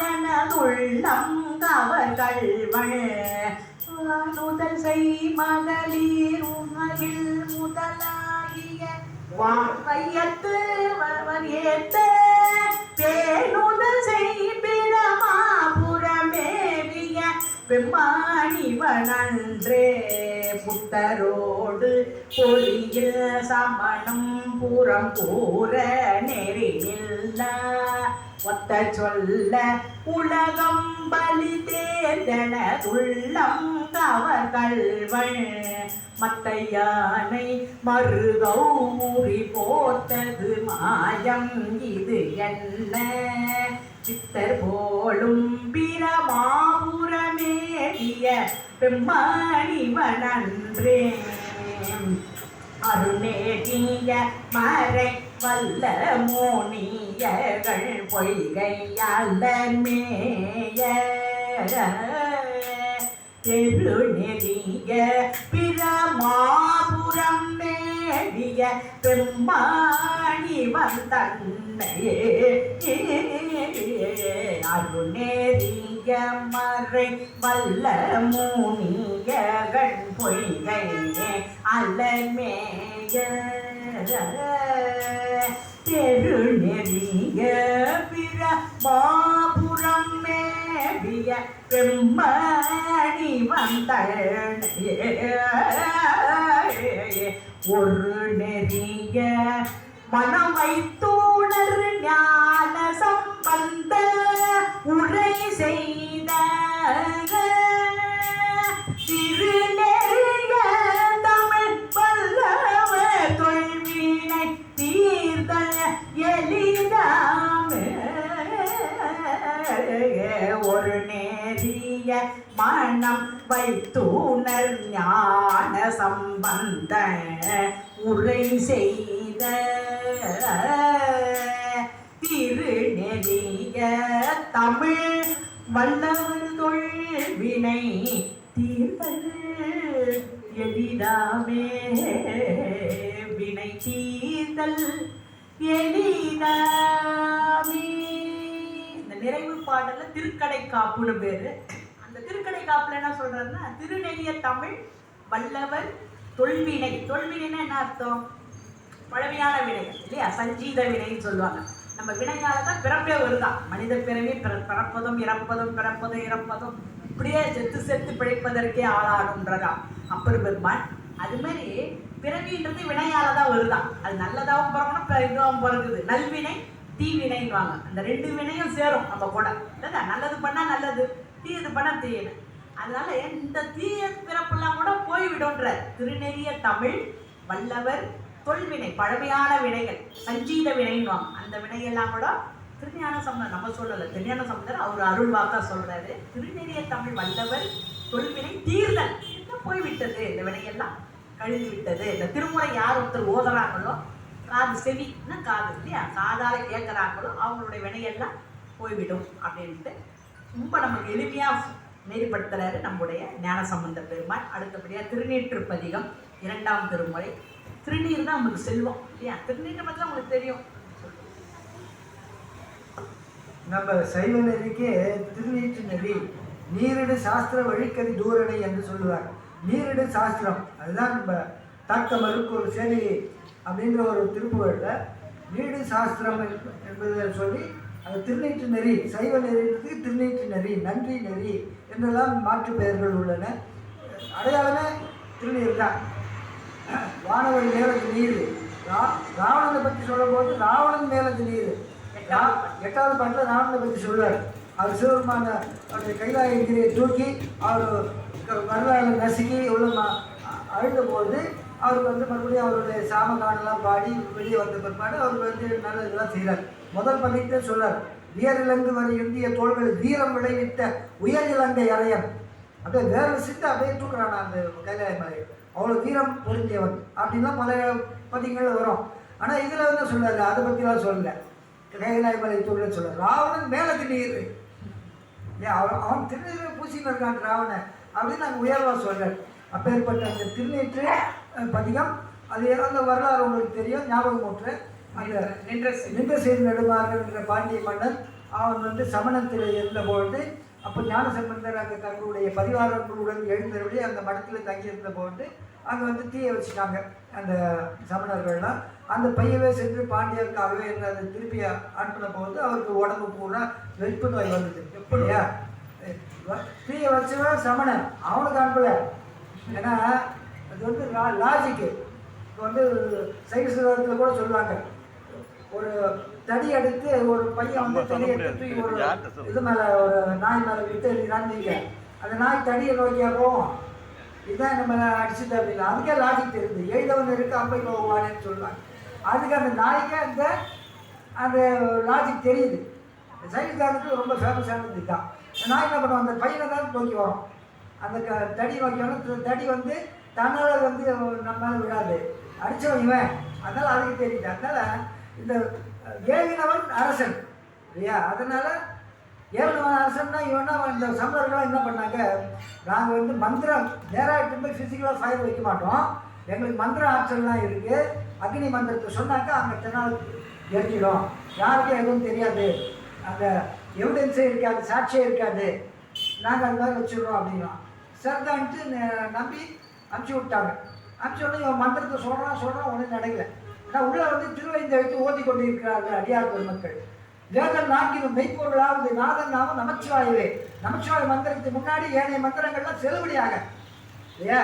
நிமித்தானதுள்ளம் கவர் கள்வள் வானுதல் செய் மகளிர் உமகில் முதலாகிய வாய்யத்து வரவர் ஏத்த பேனுதல் செய் பிரமாபுரமேவிய பெம்மானிவனன்றே புத்தரோடு பொழியில் சமணம் புறம் கூற நெறியில்ல ஒத்த சொல்ல உலகம் பலி தேர்ந்தன உள்ளம் கவர் கள்வள் மத்த யானை மருகௌரி போத்தது மாயம் இது என்ன சித்தர் போலும் பிரமாபுரமேவிய பெம்மானிவனன்றே அருணேகிய மறை வல்ல மோனியர்கள் பொய்கையால மேய பெருநெறிய பிரமாபுரம் மேவிய பெம்மானிவன் தன்னையே அருணேறிய மறை வல்ல மூனியகள் பொய்கையே அலமேய பெருநெறிய பிரமாபுரம் மே செம்மணி வந்தழையே ஒரு நெறிய மனம் வைத்தோணர் ஞான சம்பந்த உரை செய்த திருநெறிய தமிழ் வல்லவ தொல்வினை தீர்த்த எளிதாமே ஒரு நேரிய மனம் வைத்துணர் ஞான சம்பந்த உரை செய்த திருநெறிய தமிழ் வல்லவர் தொல்வினை தீர்த்தல் எளிதாமே வினை தீர்த்தல் எளிதாமே. இந்த நிறைவு பாடல்ல திருக்கடை காப்புன்னு பேரு. அந்த திருக்கடை காப்புல என்ன சொல்றாருன்னா, திருநெறிய தமிழ் வல்லவர் தொல்வினை. தொல்வினைன்னா என்ன அர்த்தம்? பழமையான வினைகள் இல்லையா, சஞ்சீத வினைன்னு சொல்லுவாங்க. நம்ம வினையால தான் பிறப்பே வருதான். மனித பிறவி பிறப்பதும் இறப்பதும் பிறப்பதும் இறப்பதும் இப்படியே செத்து செத்து பிழைப்பதற்கே ஆளாடுன்றதா அப்பர் பெருமான். அது மாதிரி பிறவின்றது வினையால தான் வருதான். அது நல்லதாகவும் பிறக்கணும், இதுவாகவும் பிறகுது. நல்வினை தீவினைன்னுவாங்க. அந்த ரெண்டு வினையும் சேரும் நம்ம கூட இல்லைங்க. நல்லது பண்ணால் நல்லது, தீயது பண்ணால் தீயது. அதனால இந்த தீய பிறப்பெல்லாம் கூட போய்விடும்ன்ற திருநெறிய தமிழ் வல்லவர் தொல்வினை, பழமையான வினைகள், சஞ்சீத வினைன்னுவாங்க. அந்த வினையெல்லாம் கூட திருஞான சம்பந்தர் நம்ம சொல்லலை, திருஞான சம்பந்தர் அவர் அருள் வாக்கா சொல்றாரு. திருநெறிய தமிழ் வல்லவர் தொல்வினை தீர்தல் என்ன போய்விட்டது, இந்த வினையெல்லாம் கழுவி விட்டது. இந்த திருமுறை யார் ஒருத்தர் ஓதுறாங்களோ, காது செவின்னா காது இல்லையா, காதால கேட்குறாங்களோ அவங்களுடைய வினையெல்லாம் போய்விடும் அப்படின்ட்டு ரொம்ப நமக்கு எளிமையாக நெறிப்படுத்துறாரு நம்முடைய ஞானசம்பந்த பெருமாள். அடுத்தபடியாக திருநீற்றுப்பதிகம் 2ஆம் திருமுறை. திருநீர் தான் நமக்கு செல்வம் இல்லையா. திருநீர் பற்றி உங்களுக்கு தெரியும். நம்ம சைவ நெறிக்கு திருநீற்று நெறி நீரிடு சாஸ்திர வழிக்கதி தூரணை என்று சொல்லுவார். நீரிடு சாஸ்திரம் அதுதான் நம்ம தாக்க மறுக்கு ஒரு சேரி அப்படின்ற ஒரு திருப்புகழில் நீடு சாஸ்திரம் என்பதை சொல்லி அந்த திருநீற்று நெறி, சைவ நெறிக்கு திருநீற்று நெறி, நன்றி நெறி என்றெல்லாம் மாற்று பெயர்கள் உள்ளன. அடையாளமே திருநீர் தான். வானவரி மேலது நீர். ராவணனை பற்றி சொல்லும் போது ராவணன் மேலது நீர். 8வது பாட்டில் ராவணனை பற்றி சொல்வார். அவர் சிவபெருமான அவருடைய கைலாயகிரியை தூக்கி அவர் வரலாறு நசுக்கி உள்ள அழுத போது அவருக்கு மறுபடியும் அவருடைய சாமகானெல்லாம் பாடி வெளியே வந்த பிற்பாடு அவருக்கு நல்ல இதெல்லாம் செய்கிறார். முதல் பண்ணிட்டு சொல்றார், வீரிலங்கு வரை இந்திய தோள்கள் வீரம் விளைவித்த உயர் இலங்கை அறையன். அப்படியே வேற சிட்டு அப்படியே தூக்குறான் அந்த கைலாய மலை. அவ்வளோ வீரம் பொருந்தியவன் அப்படின்லாம் பல பதிகங்கள் வரும். ஆனால் இதில் என்ன சொல்றாரு, அதை பற்றிலாம் சொல்லலை. கைலாய மலை தூக்குன்னு சொல்றார். ராவணன் மேலது நீர், அவன் திருநீரை பூசின்னு இருக்கான் ராவணன் அப்படின்னு நாங்கள் உயர்வாக சொல்கிறார். அப்பேற்பட்ட அந்த திருநீற்று பதிகம் அது அந்த வரலாறு உங்களுக்கு தெரியும், ஞாபகம் ஊற்று. அந்த நின்ற செய்தி நெடுமாறன் என்ற பாண்டிய மன்னன் அவன் சமணத்தில் இருந்தபோது அப்போ ஞானசம்பந்தர் அங்கே தங்களுடைய பரிவாரங்களுடன் எழுந்தபடி அந்த மடத்தில் தங்கியிருந்த போது அங்கே தீயை வச்சுட்டாங்க அந்த சமணர்கள்லாம். அந்த பையவே சென்று பாண்டியருக்காகவே அதை திருப்பி அனுப்பின போது அவருக்கு உடம்பு பூரா வெறுப்பு நோய் வந்தது. எப்படியா தீயை வச்சவன் சமணன், அவனுக்கு அனுப்பல. ஏன்னா அது லாஜிக்கு. இப்போ சைவ சித்தாந்தத்தில் கூட சொல்லுவாங்க, ஒரு தடி எடுத்து ஒரு பையன் தடி எடுத்து ஒரு இது மேலே ஒரு நாய் மேலே விட்டு எறிகிறான்னு, அந்த நாய் தடியை நோக்கியா போவோம், இதுதான் நம்ம அடிச்சுட்டு அப்படின்னா அதுக்கே லாஜிக் தெரியுது. எழுதவன் இருக்கு அப்பை போவானேன்னு சொல்லுவாங்க. அதுக்கு அந்த நாய்க்கே அந்த லாஜிக் தெரியுது. சைவ சித்தாந்தத்துக்கு ரொம்ப ஃபேமஸானது இதுதான். நாய் என்ன பண்ணுவோம், அந்த பையனை தான் நோக்கி வரும். அந்த தடி நோக்கியோன்னா தடி தன்னால் நம்மளால விடாது, அடித்தவன் இவன், அதனால் அதுக்கு தெரியுது. அதனால் இந்த ஏவினவன் அரசன் இல்லையா, அதனால் ஏவினவன் அரசன்னா இவனா இந்த சமணர்கள்லாம் என்ன பண்ணாங்க, நாங்கள் மந்திரம் நேராக போய் ஃபிசிக்கலாக ஃபயர் வைக்க மாட்டோம், எங்களுக்கு மந்திர ஆற்றல்லாம் இருக்குது, அக்னி மந்திரத்தை சொன்னாக்கா அங்கே தென்னால் எரிஞ்சிடும், யாருக்கும் எதுவும் தெரியாது, அந்த எவிடன்ஸே இருக்காது, சாட்சியே இருக்காது, நாங்கள் அந்த மாதிரி வச்சுடுறோம் அப்படின்னா சரிதான்ட்டு நம்பி அனுப்பிச்சி விட்டாங்க. அனுப்பிச்சி உடனே இவன் மந்திரத்தை சொல்கிறான் ஒன்றும் நடக்கல. ஆனால் உள்ளே திருவைந்தெழுத்து ஓதி கொண்டு இருக்கிறார்கள் அடியார் பெருமக்கள். வேதம் நான்கிலும் மெய்ப்பொருளாவது நாதன் நாமம் நமச்சிவாயவே. நமச்சிவாய மந்திரத்துக்கு முன்னாடி ஏனைய மந்திரங்கள்லாம் செல்லுபடியாக இல்லையா?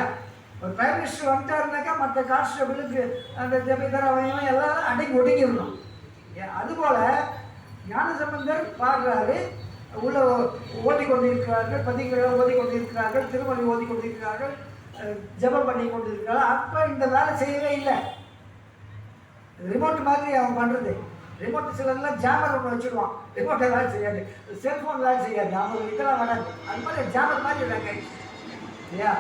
ஒரு பிரைம் மினிஸ்டர் வந்துட்டாருனாக்கா மற்ற கான்ஸ்டபிளுக்கு அந்த ஜபிதர் அவன் எல்லாம் அடங்கி ஒடுங்கிடணும். அதுபோல ஞானசம்பந்தர் பாடுறாரு, உள்ள ஓதிக்கொண்டிருக்கிறார்கள், பதிகளை ஓதிக்கொண்டிருக்கிறார்கள், திருமலை ஓதிக்கொண்டிருக்கிறார்கள், ஜபம் பண்ணி கொண்டிருக்கிறார்கள். அப்போ இந்த வேலை செய்யவே இல்லை. ரிமோட் மாதிரி அவன் பண்ணுறது. ரிமோட் சிலர்லாம் ஜாமர் ஒன்று வச்சுடுவான், ரிமோட்டை வேலை செய்யாது, செல்ஃபோன் வேலை செய்யாது, அவங்க இதெல்லாம் வராது. அது மாதிரி ஜாமர் மாதிரி இருக்காங்க இல்லையா?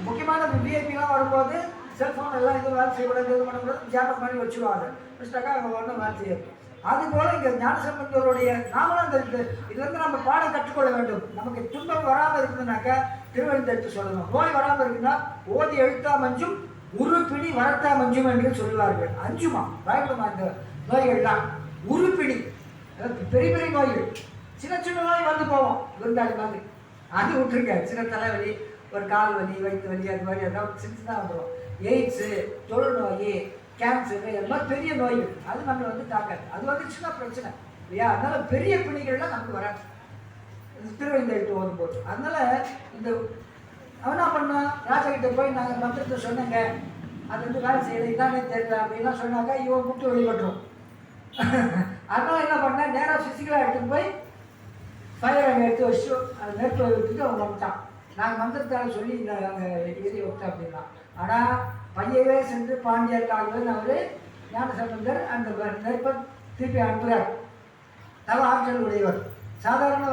முக்கியமான விஐபிலாம் வரும்போது செல்ஃபோன் எல்லாம் எதுவும் வேலை செய்யக்கூடாது, இது பண்ணக்கூடாது, ஜாமர் மாதிரி வச்சுருவாங்க. வச்சுட்டாக்கா அவங்க ஒன்றும் வேலை செய்யாது. அதுபோல் இங்கே ஞானசம்பந்தருடைய நாமளும் அந்த இதுலேருந்து நம்ம பாடம் கற்றுக்கொள்ள வேண்டும். நமக்கு துன்பம் வராமல் இருக்குதுனாக்கா திருவெழுந்தெடுத்து சொல்லணும். நோய் வராமல் இருக்குன்னா ஓதி எழுத்தா மஞ்சும் உருப்பிடி வரத்தா மஞ்சும் என்று சொல்லுவார்கள். அஞ்சுமா பயப்படுமா இந்த நோய்கள்லாம்? உருப்பிடி பெரிய பெரிய நோய்கள், சின்ன சின்ன நோய் வந்து போவோம் விருந்தாளி மாதிரி, அது விட்டுருங்க. சின்ன தலைவலி, ஒரு கால் வலி, வயிற்று வலி, அது மாதிரி ஏதாவது சின்ன சின்ன வந்துடும். எய்ட்ஸு, தொழுநோய், கேன்சரு, எல்லாம் பெரிய நோய்கள், அது நம்மளை வந்து தாக்காது. அது வந்து சின்ன பிரச்சனை இல்லையா? அதனால பெரிய பிணிகள்லாம் நமக்கு வராது திருவெழுந்தெழுத்து ஓதும்போது. அதனால இந்த அவன் என்ன பண்ணான், ராஜா கிட்ட போய் நாங்கள் மந்திரத்தை சொன்னேங்க, அது வந்து வேலை செய்யலை, இதானே தெரியல அப்படின்லாம் சொன்னாக்கா இவன் முட்டு வெளிப்பட்டுரும். அதனால என்ன பண்ணேன், நேராக ஃபிசிக்கலாக எடுத்துகிட்டு போய் ஃபயர் அங்கே எடுத்து வச்சு அது நெருப்பு விட்டுட்டு அவன் வந்துட்டான். நாங்கள் மந்திரத்தால் சொல்லி இந்த அங்கே ஏறி விட்டேன் அப்படின்னா. ஆனால் பையவே சென்று பாண்டியர் காவலன் அவர் ஞானசம்பந்தர் அந்த நெருப்பை திருப்பி அனுப்புகிறார். நல்ல ஆற்றல் உடையவர். சாதாரண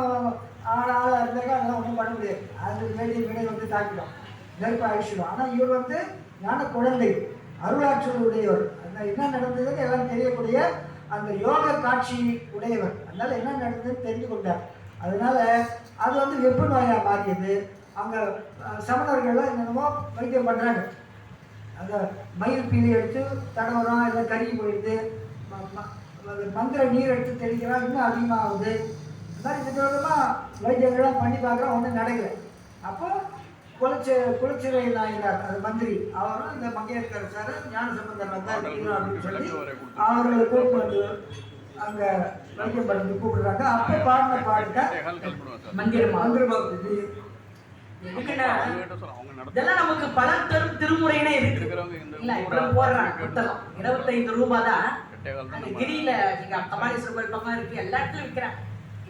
ஆளாக இருந்தாக்கா அதெல்லாம் ஒன்றும் பண்ண முடியாது, அது வினை வந்து தாக்கிடும், நெருப்பை அழிச்சிடும். ஆனால் இவர் வந்து ஞான குழந்தை, அருளாற்றல் உடையவர். அந்த என்ன நடந்ததுன்னு எல்லாம் தெரியக்கூடிய அந்த யோக காட்சி உடையவர். அதனால் என்ன நடந்ததுன்னு தெரிந்து கொண்டார். அதனால் அது வந்து வெப்பு நோயாக மாறியது. அங்கே சமணர்கள்லாம் என்னென்னமோ வைத்தியம் பண்ணுறாங்க. அந்த மயில் பீலி எடுத்து தடவரம் எல்லாம் கருகி போயிடுது, மந்திர நீர் எடுத்து தெளிக்கிறான், இன்னும் அதிகமாகுது. இந்த மாதிரி விதவிதமாக வைத்தியங்கள்லாம் பண்ணி பார்க்குறோம், ஒன்றும் நடக்கலை. அப்போ குளிச்சிறை நாயனார் அது மந்திரி, அவரும் இந்த மங்கையர்கரசர் ஞானசம்பந்தர் வந்தார் அப்படின்னு சொல்லி அவர்களை கூப்பிட்டு வந்து அங்கே வைத்தியம் பண்ணி கூப்பிடுறாங்க. அப்போ பாடின பாடுங்க மந்திரமாகுது. இதெல்லாம் நமக்கு பலன் தரும் திருமுறைனே இருக்கு. இல்ல இப்ப போடுறாங்க புத்தகம் 25 ரூபாய் தான். கிரியில கபாலீஸ்வரர் கோயில் பக்கம் இருக்கு, எல்லா இடத்துலயும் விற்கிறாங்க.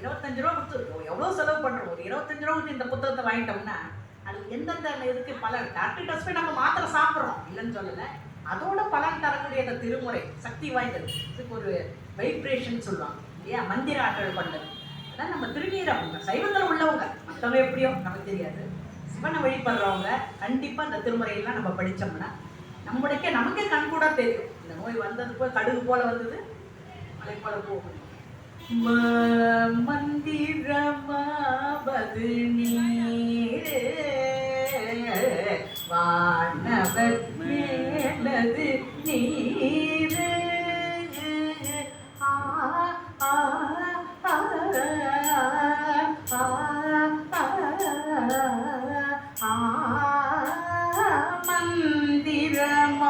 25 ரூபா கொடுத்து எவ்வளவு செலவு பண்றோம்? ஒரு 25 ரூபா கொடுத்து இந்த புத்தகத்தை வாங்கிட்டோம்னா அது எந்தெந்த இதுக்கு பலன். டாக்டர் டெஸ்ட் போய் நம்ம மாத்திரை சாப்பிட்றோம், இல்லைன்னு சொல்லலை. அதோட பலன் தரக்கூடிய அந்த திருமுறை சக்தி வாய்ந்தது. இதுக்கு ஒரு வைப்ரேஷன் சொல்லுவாங்க இல்லையா, மந்திர ஆற்றல் கொண்டது. அதான் நம்ம திருநீரம் சைவத்தில் உள்ளவங்க, மற்றவங்க எப்படியோ நமக்கு தெரியாது. சிவனை வழிபடுறவங்க கண்டிப்பாக இந்த திருமுறையெல்லாம் நம்ம படித்தோம்னா நமக்கே கண் கூட தெரியும். இந்த நோய் வந்தது போய் கடுகு போல வந்தது, மலை போல போகும். மந்திரமாவது நீரே வானவர் மேலது நீரே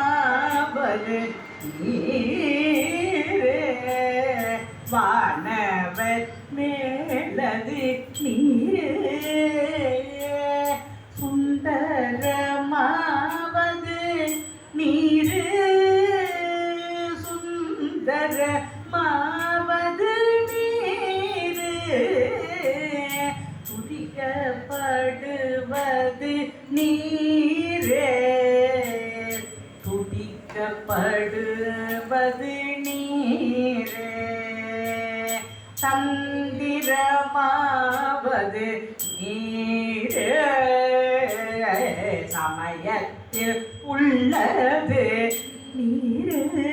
மந்திரமாவது நீரே வானவர் மேலது நீரே சுந்தரமாவது நீரே சுந்தரமாவது நீரே துடிக்கப்படுவது நீரே துடிக்கப்படுவது நீரே தந்திரமாவது நீரே சமயத்தில் உள்ளது நீரே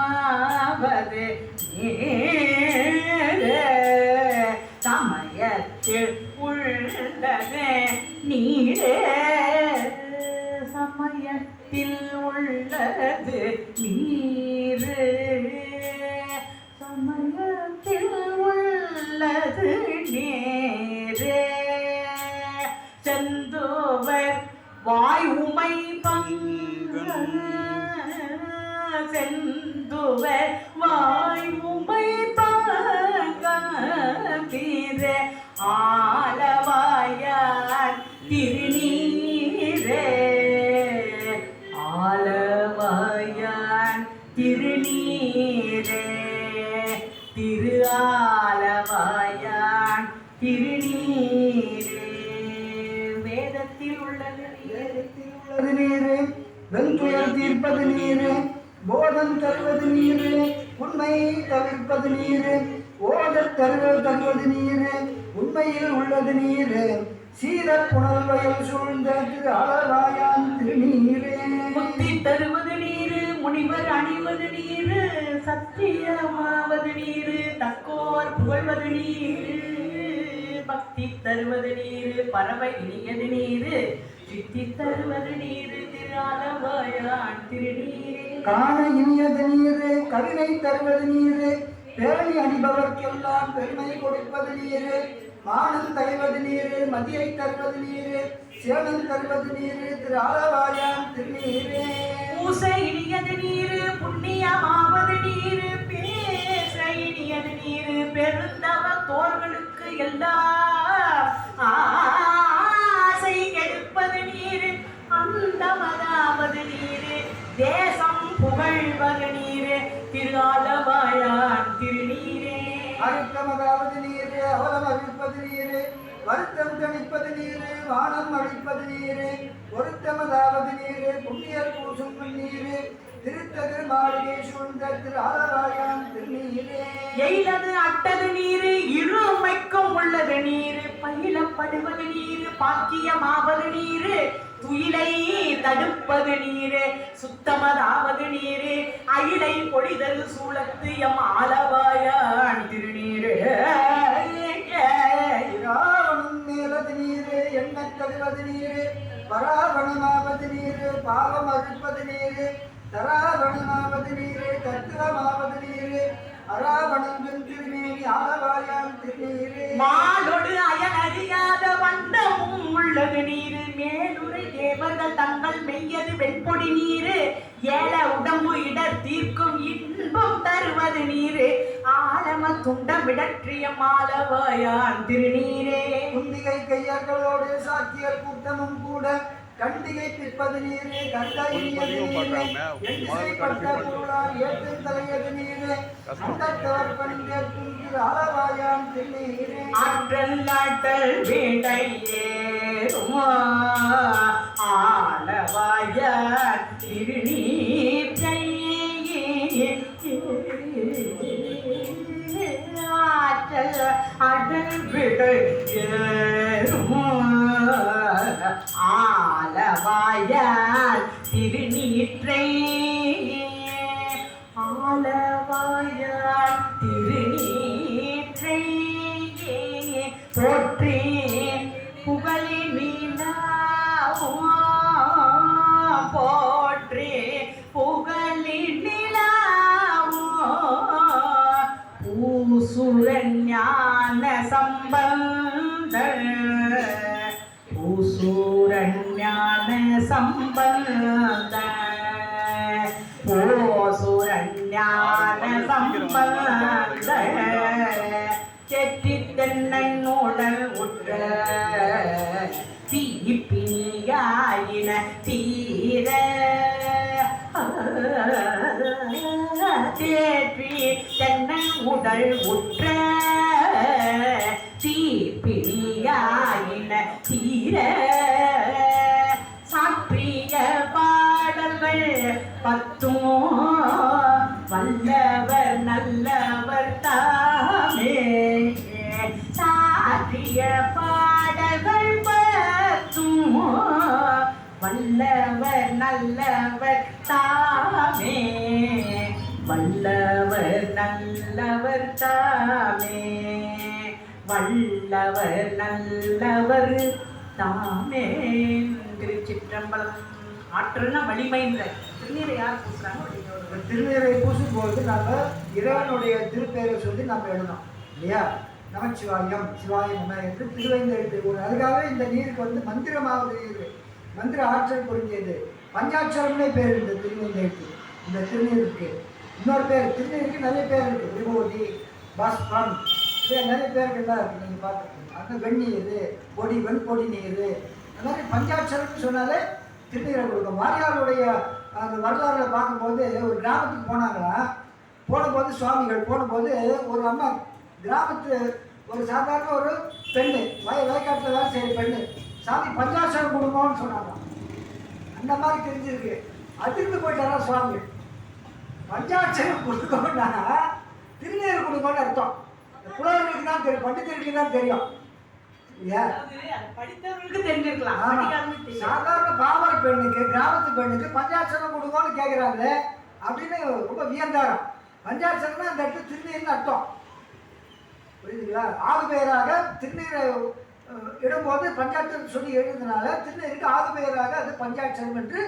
தந்திரமாவது நீரே சமயத்தில் உள்ளது நீரே சமயத்தில் உள்ளது நீரே சமயத்தில் உள்ளது நீரே செந்துவர் வாய்முமை பீர ஆலவாயார் திருநீரே ஆலவாயான் திருநீரே திரு ஆலவாயான் திருநீரே வேதத்தில் உள்ளது நீரே வெண்துயர் தீர்ப்பது நீரே போதம் தருவது நீரே உண்மை தவிர்ப்பது நீரே ஓதத் தருவது நீரே உண்மையில் உள்ளது நீரே சீர புனல் வயல் சூழ்ந்த திரு ஆலவாயான் திருநீரே முக்தி தருவது நீரு முனிவர் அணிவது நீரு சத்தியமாவது நீரு தக்கோர் புகழ்வது நீரு பக்தி தருவது நீரு பறவை இனியது நீரு சித்தி தருவது நீரு திரு ஆலவாயான் திருநீரே காண இனியது நீரே கருணை தருவது நீரே பேரணி அணிபவர்க்கெல்லாம் பெருமை கொடுப்பது நீரே மானம் தருவது நீரே மதியை தருவது நீரே சேனம் தருவது நீரே திரு ஆலவாயான் திருநீரே பூசை இனியது நீரு புண்ணியமாவது நீரு பேச இனியது நீரு பெருந்தவ தோர்களுக்கு எல்லாம் ஆசை கெடுப்பது நீரு அந்தமதாவது நீரு தேசம் புகழ்வது நீரு திரு ஆலவாயான் திருநீரே அழுத்தமதாவது நீரே அவலம் அழிப்பது நீரே வருத்தம் தணிப்பது நீரே வானம் அழிப்பது நீரே ஒருத்தமதாவது நீரே புண்ணியர் பூசும் நீரே திருத்தகு மாளிகை சூழ்ந்த திரு ஆலவாயான் திருநீரே எயிலது அட்டது நீரு இருமைக்கும் உள்ளது நீரு பயிலப்படுவது நீரு பாக்கியமாவது நீரு துயிலை தடுப்பது நீரு சுத்தமதாவது நீரு அயிலை பொழிதல் சூழத்து எம் ஆலவாயான் திருநீரே இராவணம் மேலது நீரே எண்ண தருவது நீரே பராவணமாவது நீரே பாவம் அழிப்பது நீரே தராவணமாவது நீரே தத்துவமாவது நீரே அராவணம் திருமேனி ஆலவாயான் திருநீரே மாலொடு அயன் அறியாத வண்ணமும் உள்ளது நீரு மேலுரை தேவர்கள் தங்கள் மெய்யது வெண்பொடி நீரு ஏல உடம்பு இடர் தீர்க்கும் இன்பம் தருவது நீரு ஆலம துண்டமிடற்றிய ஆலவாயான் திருநீரே குந்திகை கையர்களோடு சாத்தியர் கூட்டமும் கூட கண்டிகை பிற்பது நீரே கண்டையது நீரே எண்ணிசைப்பட்ட பொருளால் ஏற்றும் தலையது நீரே அண்டத்தவர் பணிந்தேற்கும் திரு ஆலவாயான் திருநீரே ஆற்றல் நாட்டல் வேண்டையேறுமா ஆலவாயான் திருநீரை ஆற்றல் அடல் விடை ஏறுமா ஆலவாயான் திருநீற்றை ஆலவாயான் திருநீற்றை போற்றி புகழி நீலாவும் போற்றி புகழி நிலாவும் பூசுரன் ஞான சம்பந்த பூசூரன் ஞான சம்பந்த பூசூரன் ஞான சம்பந்த செற்றி தென்னோடல் உற்ற தீப்பினியாயின தீர தேற்றி தென்னை உடல் உற்ற தீப்பினியாயின தீர சாற்றிய பாடல்கள் பத்தும் வல்லவர் நல்லவர் தாமே சாற்றிய பாடல்கள் பத்தும் வல்லவர் நல்லவர் தாமே வல்லவர் நல்லவர் தாமே வல்லவர் நல்லவர் தாமே. திருச்சிற்றம்பலம். ஆற்றல்னா வலிமைன்ற திருநீரை யார் பூசுறாங்க? திருநீரை பூசும்போது நம்ம இறைவனுடைய திருப்பெயரை சொல்லி நம்ம எழுதணும் இல்லையா? நமச்சிவாயம் சிவாய நம என்று திருவைந்தெழுத்து ஒரு அதுக்காகவே இந்த நீருக்கு வந்து மந்திரமாவது நீர் மந்திர ஆற்றல் பொருந்தியது பஞ்சாட்சரம்னே பேர் இந்த திருவைந்தெழுத்து. இந்த திருநீருக்கு. இன்னொரு பேர் திருநீருக்கு நிறைய பேர் இருக்குது. விபூதி, பாஸ்பம், நிறைய பேருக்கு தான் இருக்குது. நீங்கள் பார்த்துருக்கீங்க. அந்த வெந்நீர், பொடி, வெண்பொடி நீர், அந்த மாதிரி பஞ்சாட்சரம்னு சொன்னாலே திருநீரை கொடுக்கும். வாரியாருடைய அந்த வரலாறுல பார்க்கும்போது ஒரு கிராமத்துக்கு போனாங்களா, போனபோது சுவாமிகள் போனபோது ஒரு அம்மா கிராமத்து ஒரு சாதாரண ஒரு பெண்ணு வயக்காட்டில் வேலை செய்கிற பெண்ணு சாமி பஞ்சாட்சரம் கொடுங்கன்னு சொன்னாங்க. அந்த மாதிரி தெரிஞ்சிருக்கு. அதிர்ந்து போயிட்டாரா சுவாமி. பஞ்சாட்சரம் கொடுக்கணும்னா திருநீர் கொடுக்கணும்னு அர்த்தம். புலவர்களுக்கு தான் தெரியும், பண்டிதர்களுக்கு தான் தெரியும். சாதாரண பாமர பெண்ணுக்கு, கிராமத்து பெண்ணுக்கு பஞ்சாட்சரம் கொடுங்கன்னு கேட்குறாங்க அப்படின்னு ரொம்ப வியந்தாரம். பஞ்சாட்சரம்னா அந்த இடத்துல திருநீர்னு அர்த்தம். புரியுதுங்களா? ஆகு பெயராக திருநீரை இடும்போது பஞ்சாட்சரம் சொல்லி எழுதுனால திருநீருக்கு ஆகு பெயராக அது பஞ்சாட்சரம் என்று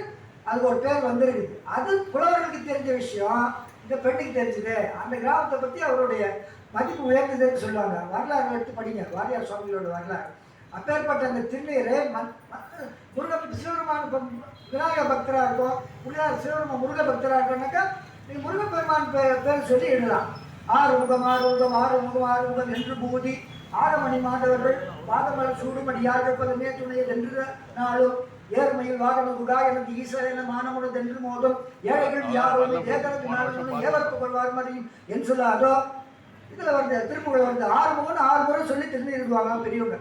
அதுக்கு ஒரு பேர் வந்துருக்குது. அது புலவர்களுக்கு தெரிஞ்ச விஷயம், இந்த பெண்ணுக்கு தெரிஞ்சுது. அந்த கிராமத்தை பற்றி அவருடைய மதிப்பு உயர்ந்ததுன்னு சொல்லுவாங்க. வரலாறு எடுத்து படிங்க, வாரியார் சுவாமிகளோட வரலாறு. அப்பேற்பட்ட அந்த திருநீரை முருகன் சிவபெருமான் விநாயக பக்தராக இருக்கும், சிவபெருமான் முருக பக்தராக இருக்கோம்னாக்கா நீங்கள் முருகப்பெருமான் பேர் சொல்லி எழுதலாம். ஆறுமுகம் ஆறுமுகம் ஆறுமுகம் ஆறுமுகம் என்று பூதி ஆரமணி மாதவர்கள் பாதமல சூடுமடியார்கள் பதமே துணையை வென்ற நாளும் ஏர்மையில் வாகன குகா எனது ஈஸ்வரன மானமுடன் என்று மோதும் ஏழைகள் யாரும் ஏகனது நாளும் ஏவர் புகழ்வார் மதியும் என்று சொல்லாதோ. இதில் வந்து திருப்புகழ் வந்து ஆறுமுகம்னு 6 முறை சொல்லி திருந்திருவாங்க பெரியவங்க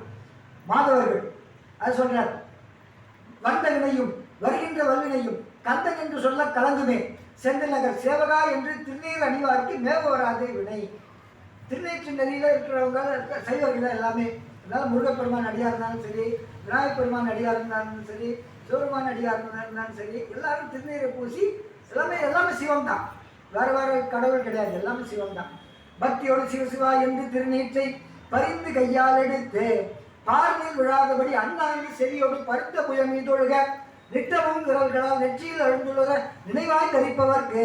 மாதவர்கள். அது சொல்றார், வந்த வினையும் வருகின்ற வல்வினையும் கந்தன் என்று சொல்ல கலங்குமே செந்தில் நகர் சேவகா என்று திருநீர் அணிவார்க்கு மேவ வராது வினை. திருநீற்று நெறியில் இருக்கிறவங்க சைவர்கள் எல்லாமே. அதனால முருகப்பெருமான் அடியாக இருந்தாலும் சரி, விநாயகப் பெருமான் அடியாக இருந்தாலும் சரி, சிவபெருமான் அடியாக இருந்தாலும் சரி, எல்லாரும் திருநீரை பூசி எல்லாமே சிவம் தான். வேற வேற கடவுள் கிடையாது, எல்லாமே சிவம் தான். பக்தியோடு சிவசிவா என்று திருநீற்றை பரிந்து கையால் எடுத்து பார்வையில் விழாதபடி அண்ணாங்கி செவியோடு பருத்த புயல் மீதொழுக நிட்டமும் விரல்களால் நெற்றியில் அழுந்துள்ள நினைவாய் தரிப்பவர்க்கு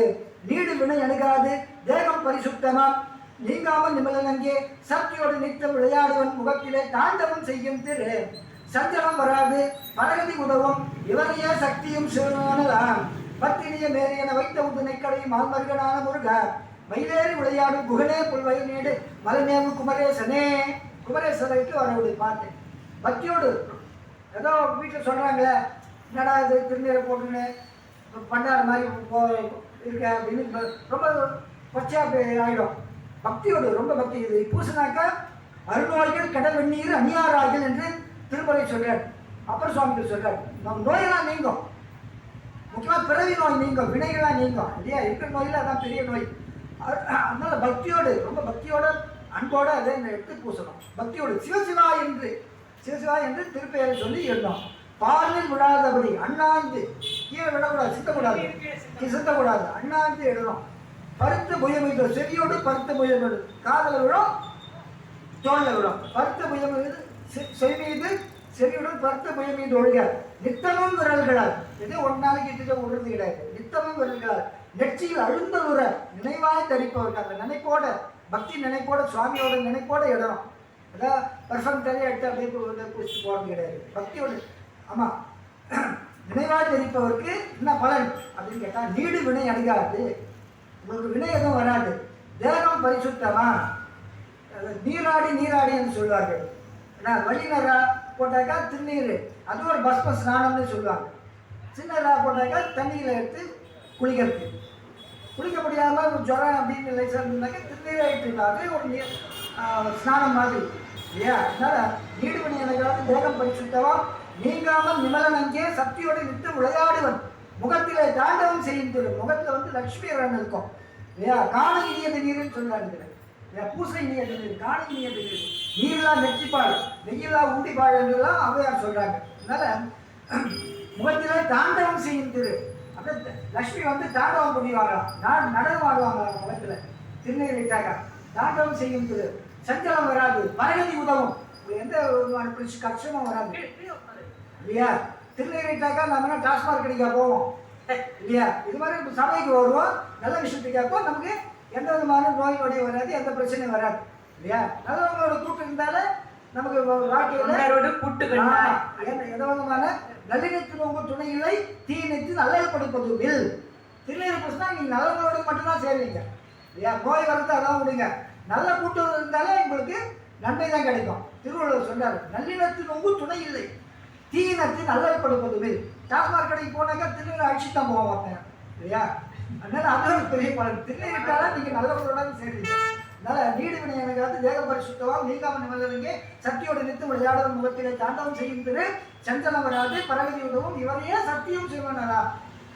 நீடு வினை அணுகாது தேகம் பரிசுத்தமாம் நீங்காமல் நிமலன் அங்கே சக்தியோடு நித்தம் விளையாடுவன் முகத்திலே தாண்டவம் செய்யும் திரு சஞ்சலம் வராது பரகதி உதவும் இவரையே சக்தியும் சிவனானலாம் பத்தினிய மேரியன வைத்த உதனை கடையும் ஆழ்மருகனான முருக மயிலேறி விளையாடும் குகனே புல்வயல் நீடு மலைமேவு குமரேசனே. குமரேசனுக்கு வரவுடைய பாட்டு பக்தியோடு. ஏதோ வீட்டில் சொல்கிறாங்களே, என்னடா இது திருநீரை போட்டுன்னு பண்டார மாதிரி இருக்க அப்படின்னு ரொம்ப பச்சையாக ஆகிடும். பக்தியோடு ரொம்ப பக்தி. இது பூசினாக்கா அருள்நோய்கள் கடல் வெந்நீர் அணியாராய்கள் என்று திருமலை சொல்கிறார். அப்பர் சுவாமிகள் சொல்கிறார், நம்ம நோயெல்லாம் நீங்கும், முக்கியமாக பிறவி நோய் நீங்கும், வினைகள்லாம் நீங்கும் இல்லையா. இருக்கிற நோயில் அதான் பெரிய நோய். அதனால பக்தியோடு, ரொம்ப பக்தியோடு அன்போடு அதை எடுத்து பூசணும். பக்தியோடு சிவசிவா என்று திருப்பெயரை சொல்லி எழுதணும். பார்வையில் விழாதபடி அண்ணாந்து கீழே விடக்கூடாது, சித்தக்கூடாது, அண்ணாந்து எழுதணும். பருத்த புயமீது செவியோடு பருத்த புயமீது காதல விழும், தோல்ல விழும். பருத்த புயமீது செவிமீது செவியுடன் பருத்த புயமீது ஒழுக நித்தமும் விரல்களால். எதோ ஒரு நாளைக்கு கிட்ட விடுறது கிடையாது. நித்தமும் விரல்களால் நெற்றியில் அழுந்த உற நினைவாய் தரிப்பவர்கள். அந்த நினைப்போட, பக்தி நினைப்போட, சுவாமியோட நினைப்போட இடணும். அதான் பர்ஃபெக்ட் தரையை எடுத்து அப்படியே குடிச்சிட்டு போகிறது கிடையாது. பக்தியோடு. ஆமாம், நினைவாய் தரிப்பவருக்கு என்ன பலன் அப்படின்னு கேட்டால் நீடு வினை அணுகாது, உங்களுக்கு வினை எதுவும் வராது. தேகம் பரிசுத்தமா, நீராடின்னு சொல்லுவார்கள். ஏன்னா வழிநரா போட்டாக்கா திருநீர், அது ஒரு பஸ்ம ஸ்நானம்னு சொல்லுவாங்க. சின்னரா போட்டாக்கா தண்ணியில் எடுத்து குளிக்கிறது. குளிக்க முடியாமல் ஜுரம் அப்படின்னு லைசாக இருந்தாக்கா திருநீரை எடுத்துட்டாங்க, ஒரு ஸ்நானம் மாதிரி இல்லையா. அதனால நீடு வினை அணுகாது தேகம் பரிசுத்தமா நீங்காமல் நிமலன் அங்கே சக்தியோடு நித்து விளையாடுவன் முகத்திலே தாண்டவம் செய்யும் திரு. முகத்தில் வந்து லட்சுமி ரன் இருக்கும் இல்லையா. காண இனியது நீர்னு சொல்றாங்க. பூசை இனியது நீர், காண இனியது நீர், நீர்லா நெற்றிப்பாள் நெய்யில்லா ஊண்டிப்பாள் என்றெல்லாம் அவையார் சொல்றாங்க. அதனால முகத்திலே தாண்டவம் செய்யும் திரு. அப்படியே லட்சுமி வந்து தாண்டவம் புரிவாங்களாம், நடனம் ஆடுவாங்க முகத்துல திருநீரிட்டாக்கா. தாண்டவம் செய்யும் திரு சஞ்சலம் வராது, பரகதி உதவும், எந்த கஷ்டமும் வராது இல்லையா. திருநீரிட்டாக்கா நம்ம டாஸ்மாக் கடைக்கா போவோம் இல்லையா. இது மாதிரி சபைக்கு வருவோம், நல்ல விஷயத்துக்காப்போ நமக்கு எந்த விதமான நோய் நொடி வராது, எந்த பிரச்சனையும் வராது இல்லையா. நல்லவங்களோட கூட்டு இருந்தாலே நமக்கு வாழ்க்கையில் கூட்டு எந்த விதமான நல்லினத்தில் உங்கள் துணை இல்லை, தீயினைத்து நல்லல் படுப்பது வில். திருநீர் பூசினா நீங்கள் நல்லவங்களோட மட்டும்தான் சேருவீங்க இல்லையா? நோய் வரது அதான் விடுங்க. நல்ல கூட்டம் இருந்தாலே உங்களுக்கு நன்மை தான் கிடைக்கும். திருவள்ளுவர் சொன்னார், நல்லினத்து நோங்கு துணை இல்லை, தீயினத்து நல்லப்படுப்பதுமே. டாஸ்மாக் கடைக்கு போனாக்கா திருநீர் அழிச்சு தான் போக மாட்டேன் இல்லையா? அதனால அது ஒரு பெரிய பலன். திருநீரிட்டாலும் நீங்கள் நல்லவங்களோட சேருவீங்க. அதனால நீடு வினையானது தேக பரிசுத்தவாம் நீங்காம நிமிர்ந்தவங்க சக்தியோடு நிறுத்து விளையாடும் முகத்திலே தாண்டவம் செய்யும் திரு சஞ்சலம் வராது பரகதி உதவும் இவரையே சக்தியும் செய்வானா.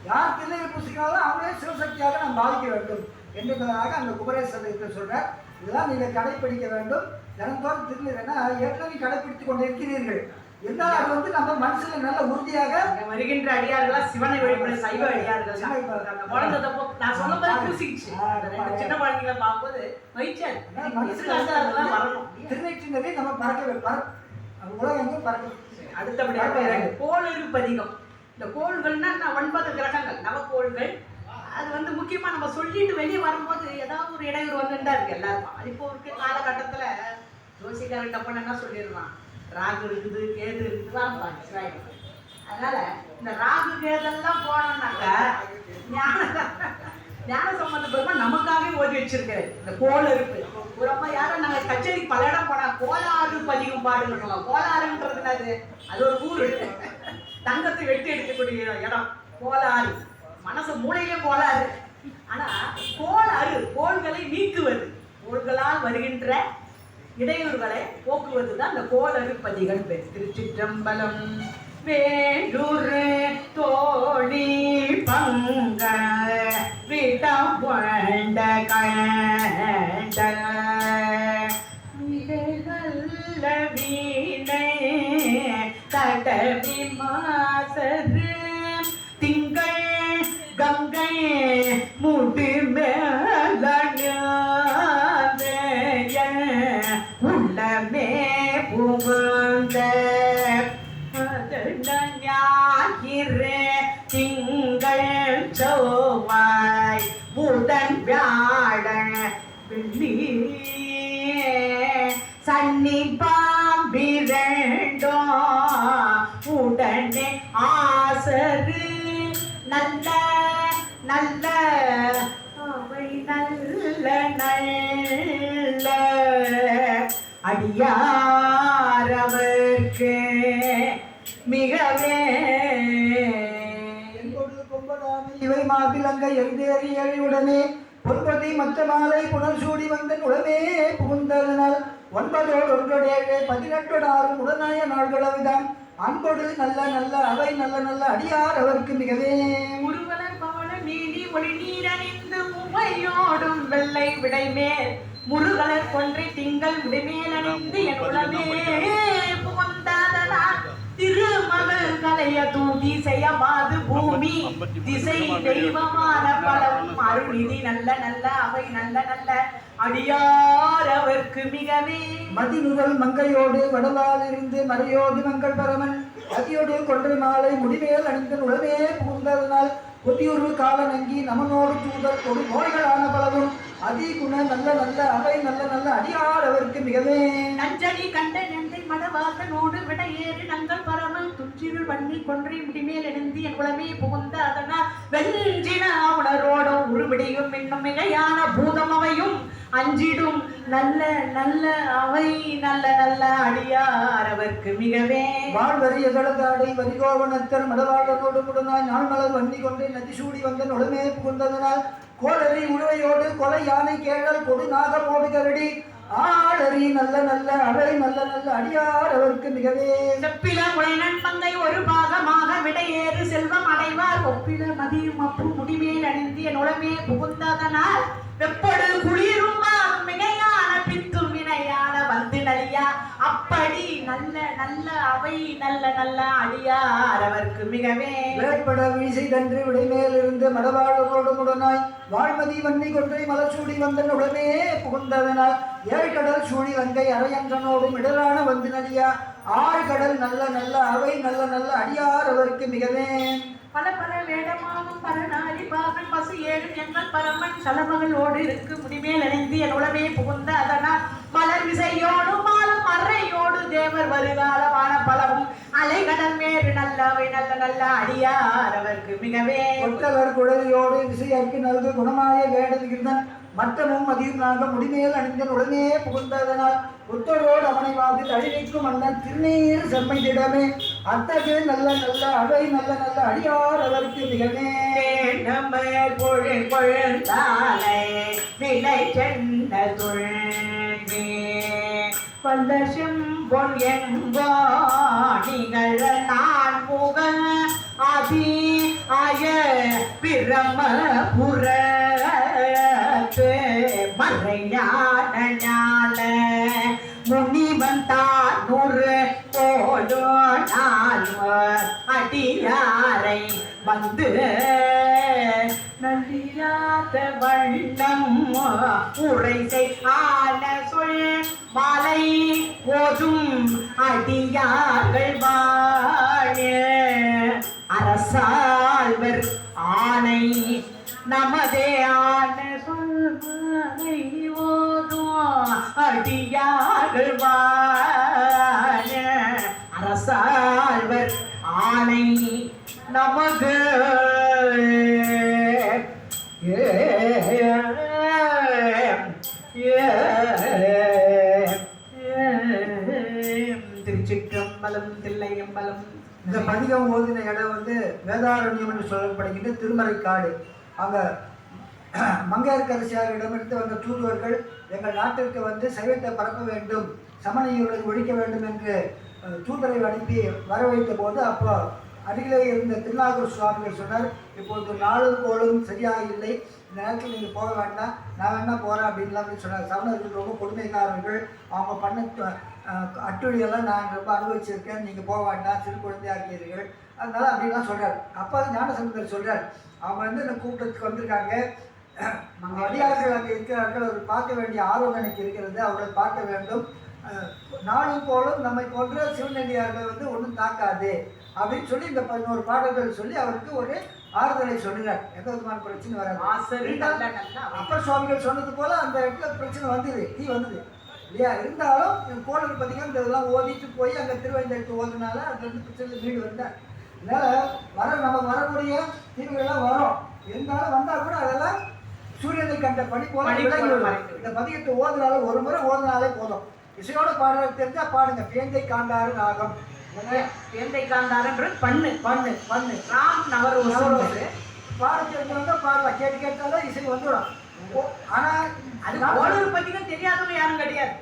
யார் திருநீர் பூசிக்கிறாலும் அவங்களே சிவசக்தியாக நாம் பாதிக்க வேண்டும் என்பதற்காக அந்த குமரேஸ்வரத்தை சொல்றார். இதெல்லாம் நீங்கள் கடைப்பிடிக்க வேண்டும். தினந்தோறும் திருநீர் ஏற்கனவே கடைப்பிடித்துக் கொண்டு இருக்கிறீர்கள். இருந்தாலும் அது வந்து நம்ம மனசுல நல்ல உறுதியாக வருகின்ற அடியார்களா சிவனை வழிபட சைவ அடியார்கள் நான் சொன்ன மாதிரி பூசிக்கிச்சு. சின்ன குழந்தைங்களை பார்க்கும்போது மகிழ்ச்சியா வரணும். திருநெற்றினரை நம்ம பறக்க உலகெங்கும் பறக்க. அடுத்தபடியாக கோளறு பதிகம். இந்த கோள்கள்னா 9 கிரகங்கள் நவக்கோள்கள். அது வந்து முக்கியமா நம்ம சொல்லிட்டு வெளியே வரும்போது ஏதாவது ஒரு இடையூறு வந்துட்டா இருக்கு எல்லாருக்கும். அது இப்போ இருக்க காலகட்டத்துல ஜோசிக்காரன் டப்பன் என்ன சொல்லிடுவான், ராகு இருக்குது கேது இருக்குது வாங்க. அதனால இந்த ராகு கேதெல்லாம் போனோம்னாக்க ஞான சம்பந்த பெருமா நமக்காகவே ஓதி வச்சிருக்காரு. இந்த கோள் இருக்கு புறமா யாரும் நாங்கள் கச்சேரி பல இடம் போனா கோளாறு பதிகம் பாடுங்க. கோளாறுன்றது அது ஒரு ஊர், தங்கத்தை வெட்டி எடுக்கக்கூடிய இடம் கோளாறு. மனசு மூளையிலே கோளாறு. ஆனா கோளாறு கோள்களை நீக்குவது, கோள்களால் வருகின்ற இடையூறுகளை போக்குவது தான் அந்த கோளறு பதிகள் பேர். திருச்சிற்றம்பலம். வேடூர் தோழி பங்க விடம் கொண்ட கண்ட நல்ல வீணை தடவி மாசரு திங்கள் கங்கை முடி மேல உள்ளமே புகுந்த திங்கள் செவ்வாய் புதன் வியாழன் வெள்ளி சன்னி பாம்பிரண்டோ உடனே ஆசரு நல்ல நல்ல அவை நல்ல நல்ல அடியாரவர்க்கு மிகவே இவை மாபிலங்க எழுதேறி ஏழையுடனே பொன்பதி மற்ற மாலை புனல் சூடி வந்த உடனே புகுந்ததனால் 9 1 18 6 உடனாய நாள்களவிதான் அன்போடு நல்ல நல்ல அவை நல்ல நல்ல அடியார் அவருக்கு மிகவே முருகலர் பவள நீடி ஒளி நீரணிந்து உமையோடும் வெள்ளை விடைமேல் முருகலர் கொன்றை திங்கள் விடைமேல் அணிந்து என் உளமே புகுந்தாதனால் திருமகள் கலைய தூதி செய்யமாது பூமி திசை தெய்வமான பலம் அருள்நிதி நல்ல நல்ல அவை நல்ல நல்ல அடியார் அவர்க்கு மிகவே மதிநுதல் மங்கையோடு வடவால் இருந்து மறையோடு மங்கள் பரமன் அதியோடு கொன்றை மாலை முடிமேல் அணிந்த உடனே புகுந்ததனால் கொதியுரு கால நங்கி நமனோடு தூதர் கொடு நோய்களான பலவும் அதி குண நல்ல நல்ல அவை நல்ல நல்ல அடியார் அவருக்கு மிகவே நஞ்சடி கண்ட நெந்தை மடவாசனோடு விட ஏறு நங்கள் பரமல் துச்சிருள் வன்னி கொன்றை முடிமேல் எழுந்தி என் குளமே புகுந்த அதனால் வெஞ்சின உணரோடும் உருவிடையும் இன்னும் மிகையான பூதம் அவையும் அஞ்சிடும் நல்ல நல்ல அவை நல்ல நல்ல அடியார் அவர்க்கு மிகவே வாழ்வரிய கடதாடை வரிகோவனத்தர் மடவாளனோடு முடனாய் நாள் மலர் வன்னி கொண்டு நதி சூடி வந்த நொடுமே புகுந்ததனால் கோளறி உழுவையோடு கொலை யானை கேழல் கொடு நாகமோடு கரடி ஆளறி நல்ல நல்ல அவை நல்ல நல்ல அடியார் அவருக்கு மிகவே செப்பில முளைநன் மங்கை ஒரு பாகமாக விடையேறு செல்வம் அடைவார் ஒப்பில மதியும் அப்பு முடிமேல் அணிந்திய நுழமே புகுந்ததனால் வெப்படு குளிரும் மிகையான பித்தும் வினையான வந்து நலியா அப்படி நல்ல நல்ல அவை நல்ல நல்ல அடியார் அவர்க்கு மிகவே விளைப்பட வீசை தன்று விடைமேல் இருந்து மடவாளரோடு முடனாய் வாழ்மதி வன்னி கொன்றை மலர் சூடி வந்த உடனே புகுந்ததனால் ஏழ்கடல் சூழி வங்கை அரையன்றனோடும் இடரான வந்து நலியா ஆழ்கடல் நல்ல நல்ல அவை நல்ல நல்ல அடியார் அவருக்கு மிகவே பல பல வேடமாகும் பரநாரி பாகன் பசு ஏழும் எங்கள் பரமன் சலமகளோடு இருக்கு முடிமேல் அணிந்து என் உளவே புகுந்த அதனால் மலர் விசையோடு மாலும் மறையோடு தேவர் வருகாலமான பலவும் அலைகடல் மேறு நல்லவை நல்ல நல்ல அடியார் அவருக்கு மிகவே கொட்டவர் குழலியோடு விசையற்கு நல்கு குணமாய வேடதிருந்தன் மற்றமும் அதிகமாக முடிமேல் அணிந்தன் உடனே புகுந்ததனால் புத்தரோடு அவனை வாக்கு அழிவைக்கும் மன்னன் திருநீர் செம்மையிடமே அத்தகு நல்ல நல்ல அவை நல்ல நல்ல அடியார் அவருக்கு மிகவே பொழுந்தாலை நிலை சென்ற துழே வல்லசம் பொன் எங்கோ நிகழ நான் புகழ் ஆதி ஆய பிரமபுர மறையான ஞான முனிவன் தான் நூறு போதோ நால்வர் அடியாரை வந்து நன்றியாத வண்ணம் உரைசை ஆன சொல் மாலை ஓதும் அடியார்கள் வாழ அரசாழ்வர் ஆணை நமதே ஆன சொல்லை ஓதும் அடியார்கள் வாழ அரசாழ்வர் ஆணை நமது திருச்சிற்றம்பலம் தில்லையம்பலம். இந்த பதிகம் ஓதின இடம் வந்து வேதாரண்யம் என்று சொல்லப்படுகின்ற திருமறைக்காடு. அங்க மங்கையர்க்கரசியாரிடமிருந்து வந்த தூதுவர்கள் எங்கள் நாட்டிற்கு வந்து சைவத்தை பரப்ப வேண்டும், சமணங்களை ஒழிக்க வேண்டும் என்று தூதரை அனுப்பி வரவைத்த போது அப்போ அருகிலே இருந்த திருநாகூர் சுவாமிகள் சொன்னார், இப்பொழுது நாளும் கோளும் சரியாக இல்லை, இந்த நேரத்தில் நீங்கள் போக வேண்டாம், நான் வேணா போகிறேன் அப்படின்லாம் சொன்னார். சமணர்கள் ரொம்ப கொடுமைக்காரர்கள், அவங்க பண்ண அட்டுழியெல்லாம் நான் ரொம்ப அனுபவிச்சிருக்கேன், நீங்கள் போக வேண்டாம், சிறு குழந்தையாக்கிறீர்கள், அதனால அப்படின்லாம் சொல்கிறார். அப்போ ஞானசம்பந்தர் சொல்கிறார், அவங்க வந்து இந்த கூட்டத்துக்கு வந்திருக்காங்க, அடியார்கள் அங்கே இருக்கிறார்கள், அவர் பார்க்க வேண்டிய ஆர்வம் எனக்கு இருக்கிறது, அவர்களை பார்க்க வேண்டும், நாளும் போலும் நம்மை போன்ற சிவனடியார்கள் வந்து ஒன்றும் தாக்காது அப்படின்னு சொல்லி இந்த 11 பாடல்கள் சொல்லி அவருக்கு ஒரு ஆறுதலை சொல்லினார். எந்த விதமான பிரச்சனை வராது. அப்பர் சுவாமிகள் சொன்னது போல அந்த இடத்துல பிரச்சனை வந்தது, தீ வந்தது இல்லையா. இருந்தாலும் கோளர் பார்த்தீங்கன்னா இந்த இதெல்லாம் ஓதிட்டு போய் அங்கே திருவைந்தெடுத்து ஓதுனால அது வந்து பிரச்சனை வீடு வந்தார். அதனால் நம்ம வரக்கூடிய தீவுகள்லாம் வரும், இருந்தாலும் வந்தால் கூட அதெல்லாம் சூரியனை கண்ட பணி போல இந்த பதிகத்தை ஓதுனால ஒரு முறை ஓதுனாலே போதும். இசையோட பாடுறது தெரிஞ்சா பாடுங்க. பேந்தை காண்டாறு ராகம், பேந்தை காண்டாறுன்றது பண்ணு பண்ணு பண்ணு ராம் நவரோசு பாட தெரிஞ்சவங்க பாடலாம், கேட்டு கேட்டாலும் இசை வந்துடும். ஆனால் அது ஒரு பதிகம் தெரியாதவங்க யாரும் கிடையாது.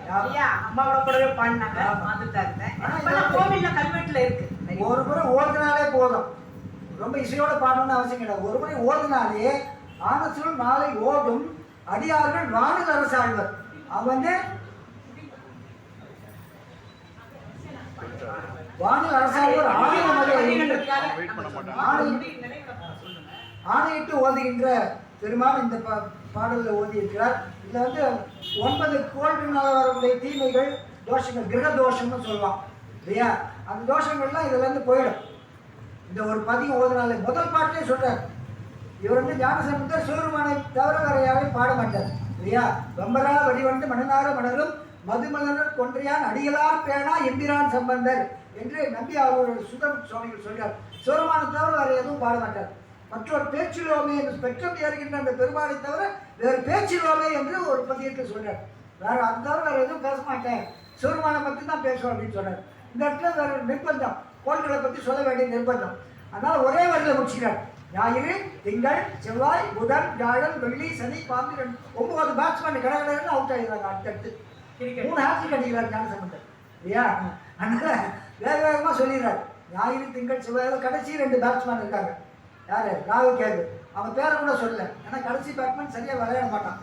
அம்மாவோட கூடவே பாடினாங்க, பார்த்துட்டாங்க. கோவில்ல கல்வெட்டுல இருக்கு. ஒரு முறை ஓதுனாலே போதும், ரொம்ப இசையோட பாடணும்னு அவசியம் கிடையாது. ஒரு முறை ஓதுனாலே ஆனசுரம் நாளை ஓதும் அடியார்கள் வானில் அரசாழ்வர். அவன் வந்து வானில் அரசாழ்வர் ஆணையிட்டு ஓதுகின்ற பெருமான் இந்த பாடலில் ஓதியிருக்கிறார். இதில் வந்து 9 கோள்களால் வரக்கூடிய தீமைகள் தோஷங்கள், கிரக தோஷம்னு சொல்லலாம் இல்லையா, அந்த தோஷங்கள்லாம் இதுலேருந்து போயிடும். இந்த ஒரு பதிகம் ஓதுனாலே முதல் பாட்டிலே சொல்கிறார், இவர் வந்து ஞானசம்பந்தர் சிவருமானை தவிர வேற யாரையும் பாட மாட்டார் இல்லையா. வெம்பரா வடிவண்டு மணனார மணரும் மதுமலர் கொன்றையான் அடிகளார் பேணா எம்பிரான் சம்பந்தர் என்று நம்பி அவரோட சுதம் சுவாமிகள் சொல்றார். சிவருமானை தவிர வேற எதுவும் பாட மாட்டார். மற்றொரு பேச்சிலோமே என்று பெற்றம் ஏறுகின்ற அந்த பெருமானை தவிர வேறு பேச்சிலோமே என்று ஒரு பதியத்தை சொல்றார். வேற அந்த தவிர வேற எதுவும் பேச மாட்டேன், சிவருமானை பற்றி தான் பேசுவோம் அப்படின்னு சொல்றார். இந்த இடத்துல வேற நிர்பந்தம், கோள்களை பற்றி சொல்ல வேண்டிய நிர்பந்தம். அதனால ஒரே வரியில் முடிச்சுக்கிறார். ஞாயிறு திங்கள் செவ்வாய் புதன் வியாழன் வெள்ளி சனி பாம்பு 9 பேட்ஸ்மேன் கடற்கடன்னு அவுட் ஆகிடுறாங்க. அடுத்தடுத்து 3 ஹேட்ரிக் அடிக்கிறார் ஞானசம்பந்தர் இல்லையா. அதனால வேக வேகமாக சொல்லிடுறாரு. ஞாயிறு திங்கள் செவ்வாய் கடைசி 2 பேட்ஸ்மேன் இருக்காங்க. யார்? ராகு கேது. அவன் பேரை கூட சொல்லல, ஏன்னா கடைசி பேட்ஸ்மேன் சரியாக விளையாட மாட்டான்.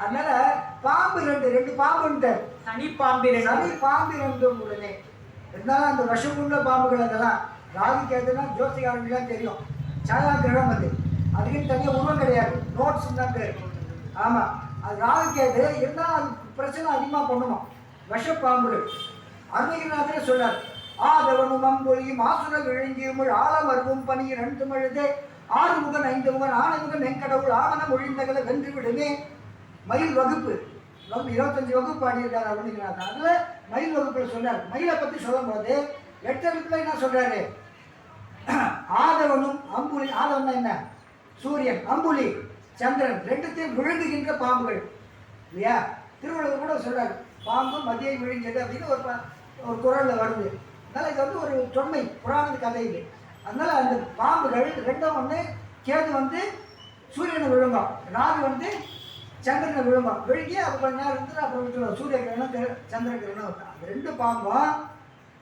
அதனால பாம்பு 2 பாம்புன்ட்டு சனி பாம்பு 2 உடனே இருந்தாலும் அந்த விஷமுள்ள பாம்புகள் அதெல்லாம் ராகு கேதுன்னா ஜோசிகாரங்களாம் தெரியும். சாயா கிரகம் அது, அதுக்குன்னு தனியாக உருவம் கிடையாது, நோட்ஸ் தான் பேர். ஆமாம், அது ராகு கேது இருந்தாலும் அது பிரச்சனை அதிகமாக பண்ணுமா. விஷப்பாம்புகள் அருணகிரிநாதரே சொல்றார், ஆதவனும் அம்பொழியும் ஆசுர விழுங்கியும் ஆலமருவும் பணியில் 2 மழுதே 6 முகன் 5 முகன் ஆணைமுகன் எங்கடவுள் ஆவணம் ஒழிந்தகளை வென்று விடுமே. மயில் வகுப்பு ரொம்ப 25 வகுப்பு பாடியிருக்காரு அப்படிங்கிறாங்க. அதில் மயில் வகுப்பில் சொன்னார். மயிலை பற்றி சொல்லும் போது 8 எழுத்துல என்ன சொல்றாரு? ஆதவனும் அம்புலி, ஆதவன் என்ன? சூரியன், அம்புலி சந்திரன், ரெண்டுத்தையும் விழுங்குகின்ற பாம்புகள் இல்லையா? திருவள்ளுவர் கூட சொல்றாரு, பாம்பு மதியை விழுங்கியது அப்படின்னு ஒரு குறள்ல வருது. அதனால இது வந்து ஒரு தொன்மை புராண கதை இது. அதனால அந்த பாம்புகள் ரெண்டும் ஒன்று, கேது வந்து சூரியனை விழுங்கும், ராகு வந்து சந்திரனை விழுங்கும். விழுங்கி அது கொஞ்ச நேரம் இருந்துட்டு அப்புறம் விட்டுருவோம். சூரிய கிரகணம் சந்திர கிரகணம். அந்த ரெண்டு பாம்பும்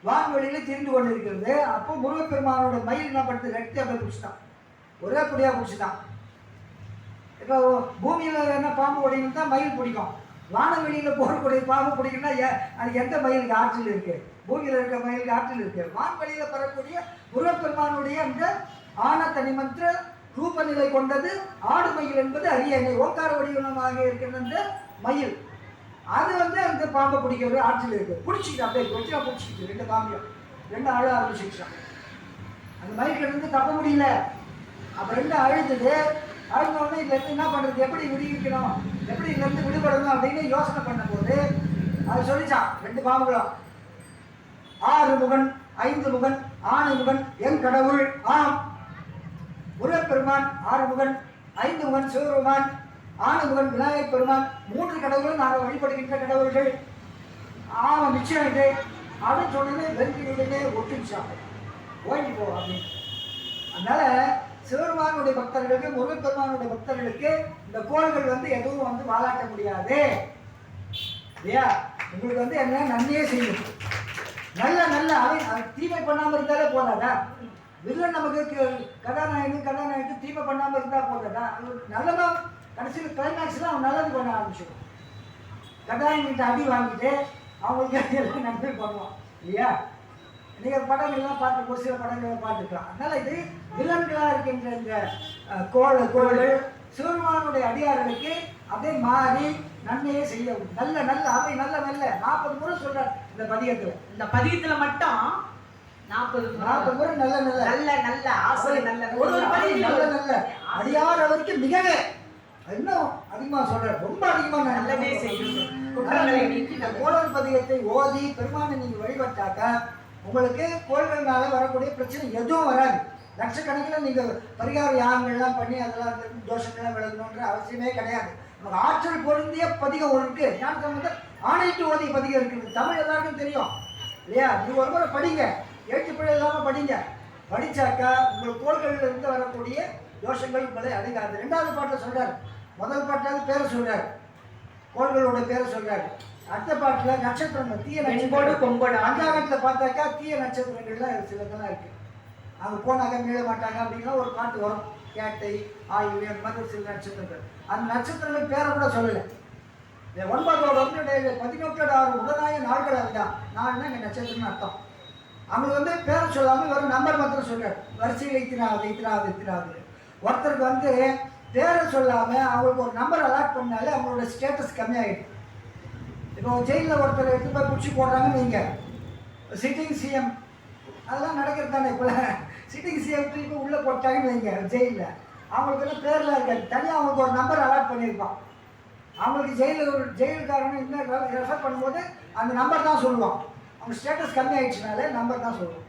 வான்வெளியில திரிந்து கொண்டு இருக்கிறது. அப்போ முருகப்பெருமானோட மயில் என்ன பண்ணுறது? ரெட்டி அப்படியே பிடிச்சிட்டான், ஒரே குடியாக பிடிச்சிட்டான். இப்போ பூமியில் என்ன பாம்பு ஓடின்னு தான் மயில் பிடிக்கும். வானவெளியில் போகக்கூடிய பாம்பு பிடிக்குன்னா அது எந்த மயிலுக்கு ஆற்றல் இருக்கு? பூமியில் இருக்க மயிலுக்கு ஆற்றல் இருக்கு. வான்வெளியில் பெறக்கூடிய முருகப்பெருமானுடைய அந்த ஆன தனிமன்ற ரூபநிலை கொண்டது ஆடு மயில் என்பது அரியணை ஓங்கார வடிவமாக இருக்கின்ற அந்த மயில். அது வந்து அந்த பாம்பை பிடிக்கிற ஆற்றல் இருக்கு. பிடிச்சிக்கிட்டு அப்படியே வச்சுனா பிடிச்சிக்கிட்டு ரெண்டு பாம்பையும் ரெண்டு அழ ஆரம்பிச்சிருச்சான். அந்த மயில் கிட்ட தப்ப முடியல. அப்போ ரெண்டு அழுதுது. அழுந்தோடனே இதுலேருந்து என்ன பண்ணுறது, எப்படி விடுவிக்கணும், எப்படி இதுலேருந்து விடுபடணும் அப்படின்னு யோசனை பண்ணும்போது அது சொல்லிச்சான். ரெண்டு பாம்புகளும் 6 முகன் 5 முகன் ஆணை முகன் என் கடவுள் ஆம். முருகப்பெருமான் 6 முகன், 5 முகன் சிவபெருமான், ஆணுமுகன் விநாயகப் பெருமான், 3 கடவுளும் நாங்கள் வழிபடுகின்ற கடவுள்கள். ஆமாம் நிச்சயம் இது அப்படின்னு சொன்னது வெறுக்கிலே ஒட்டுச்சாங்க, ஓய்ந்து போ அப்படின்னு. அதனால சிவபெருமானுடைய பக்தர்களுக்கு முருகப்பெருமானுடைய பக்தர்களுக்கு இந்த கோள்கள் வந்து எதுவும் வந்து வாலாட்ட முடியாது இல்லையா? உங்களுக்கு வந்து என்ன நன்மையே செய்யும். நல்ல நல்ல அவை தீமை பண்ணாமல் இருந்தாலே போதாதா? வில்லன் நமக்கு கதாநாயகனுக்கு தீமை பண்ணாமல் இருந்தால் போதாதா? நல்லதான் கடைசியில் கிளைமேக்ஸில் அவன் நல்லது பண்ண ஆரம்பிச்சிடும். கதாநாயகிட்ட அடி வாங்கிட்டு அவங்களுக்கு எல்லாம் நன்மை பண்ணுவான் இல்லையா? நீங்கள் படங்கள்லாம் பார்த்து ஒரு சில படங்களை பார்த்துக்கலாம். அதனால் இது வில்லன்களாக இருக்கின்ற இந்த கோள்கள் சிவபெருமானுடைய அடியார்களுக்கு அப்படியே மாறி நன்மையே செய்ய நல்ல நல்ல அவை நல்ல நல்ல 40 முறை சொல்றார் இந்த பதிகத்தில். இந்த பதிகத்தில் மட்டும் 40 முறை நல்ல நல்ல நல்ல நல்ல ஆசை நல்ல ஒரு நல்ல நல்ல அடியார் அவருக்கு மிகவே இன்னும் அதிகமாக சொல்றார். ரொம்ப அதிகமாக நல்லதே செய்யும். இந்த கோளர் பதிகத்தை ஓதி பெருமானை நீங்கள் வழிபட்டாக்கா உங்களுக்கு கோள்கள்னால வரக்கூடிய பிரச்சனை எதுவும் வராது. லட்சக்கணக்கில் நீங்கள் பரிகார யாகங்கள்லாம் பண்ணி அதெல்லாம் தோஷங்கள்லாம் விளக்கணுன்ற அவசியமே கிடையாது. நமக்கு ஆற்றல் பொருந்திய பதிகம் ஒரு இருக்கு. ஞான வந்து ஆணைட்டு ஓதிய பதிகம் இருக்குது. தமிழ் எல்லாருக்கும் தெரியும் இல்லையா? நீங்கள் ஒரு முறை படிங்க, எழுத்து பிழை இல்லாமல் படிங்க. படித்தாக்கா உங்களுக்கு கோள்களில் இருந்து வரக்கூடிய தோஷங்கள் உங்களை அடைகாது. 2வது பாட்டில் சொல்கிறார். முதல் பாட்டாவது பேரை சொல்கிறார், கோள்களோட பேரை சொல்கிறார். அடுத்த பாட்டில் நட்சத்திரங்கள் தீய நட்சத்திரம் கொம்போடு அஞ்சாகத்தில் பார்த்தாக்கா தீய நட்சத்திரங்கள்லாம் சிலதெல்லாம் இருக்குது. அங்கே போனாக்கா மீள மாட்டாங்க அப்படின்னா ஒரு பாட்டு வரும். கேட்டை ஆய்வு அந்த மாதிரி ஒரு சில நட்சத்திரங்கள். அந்த நட்சத்திரங்கள் பேரை கூட சொல்லலை. 9 18 உடனாய நாட்கள் அதுதான். நாள்னா இங்கே நட்சத்திரம்னு அர்த்தம். அவங்களுக்கு வந்து பேரை சொல்லாமல் ஒரு நம்பர் மாத்திரம் சொல்கிறார். வரிசையில் இத்திராவது. ஒருத்தருக்கு வந்து பேரை சொல்லாமல் அவங்களுக்கு ஒரு நம்பர் அலாட் பண்ணாலே அவங்களோட ஸ்டேட்டஸ் கம்மியாகிடும். இப்போ ஜெயிலில் ஒருத்தர் எடுத்து போய் பிடிச்சி போடுறாங்கன்னு நீங்கள் சிட்டிங் சிஎம் அதெல்லாம் நடக்கிறது தானே. இப்போ சிட்டிங் சிஎம் திருப்பி உள்ளே போட்டாங்கன்னு வைங்க ஜெயிலில், அவங்களுக்கு எல்லாம் பேரில் இருக்காது. தனியாக அவங்களுக்கு ஒரு நம்பர் அலாட் பண்ணியிருப்பான். அவங்களுக்கு ஜெயிலுக்காரன்னு இன்னும் ரெஃபர் பண்ணும்போது அந்த நம்பர் தான் சொல்லுவான். அவங்க ஸ்டேட்டஸ் கம்மி ஆகிடுச்சுனாலே நம்பர் தான் சொல்லுவோம்.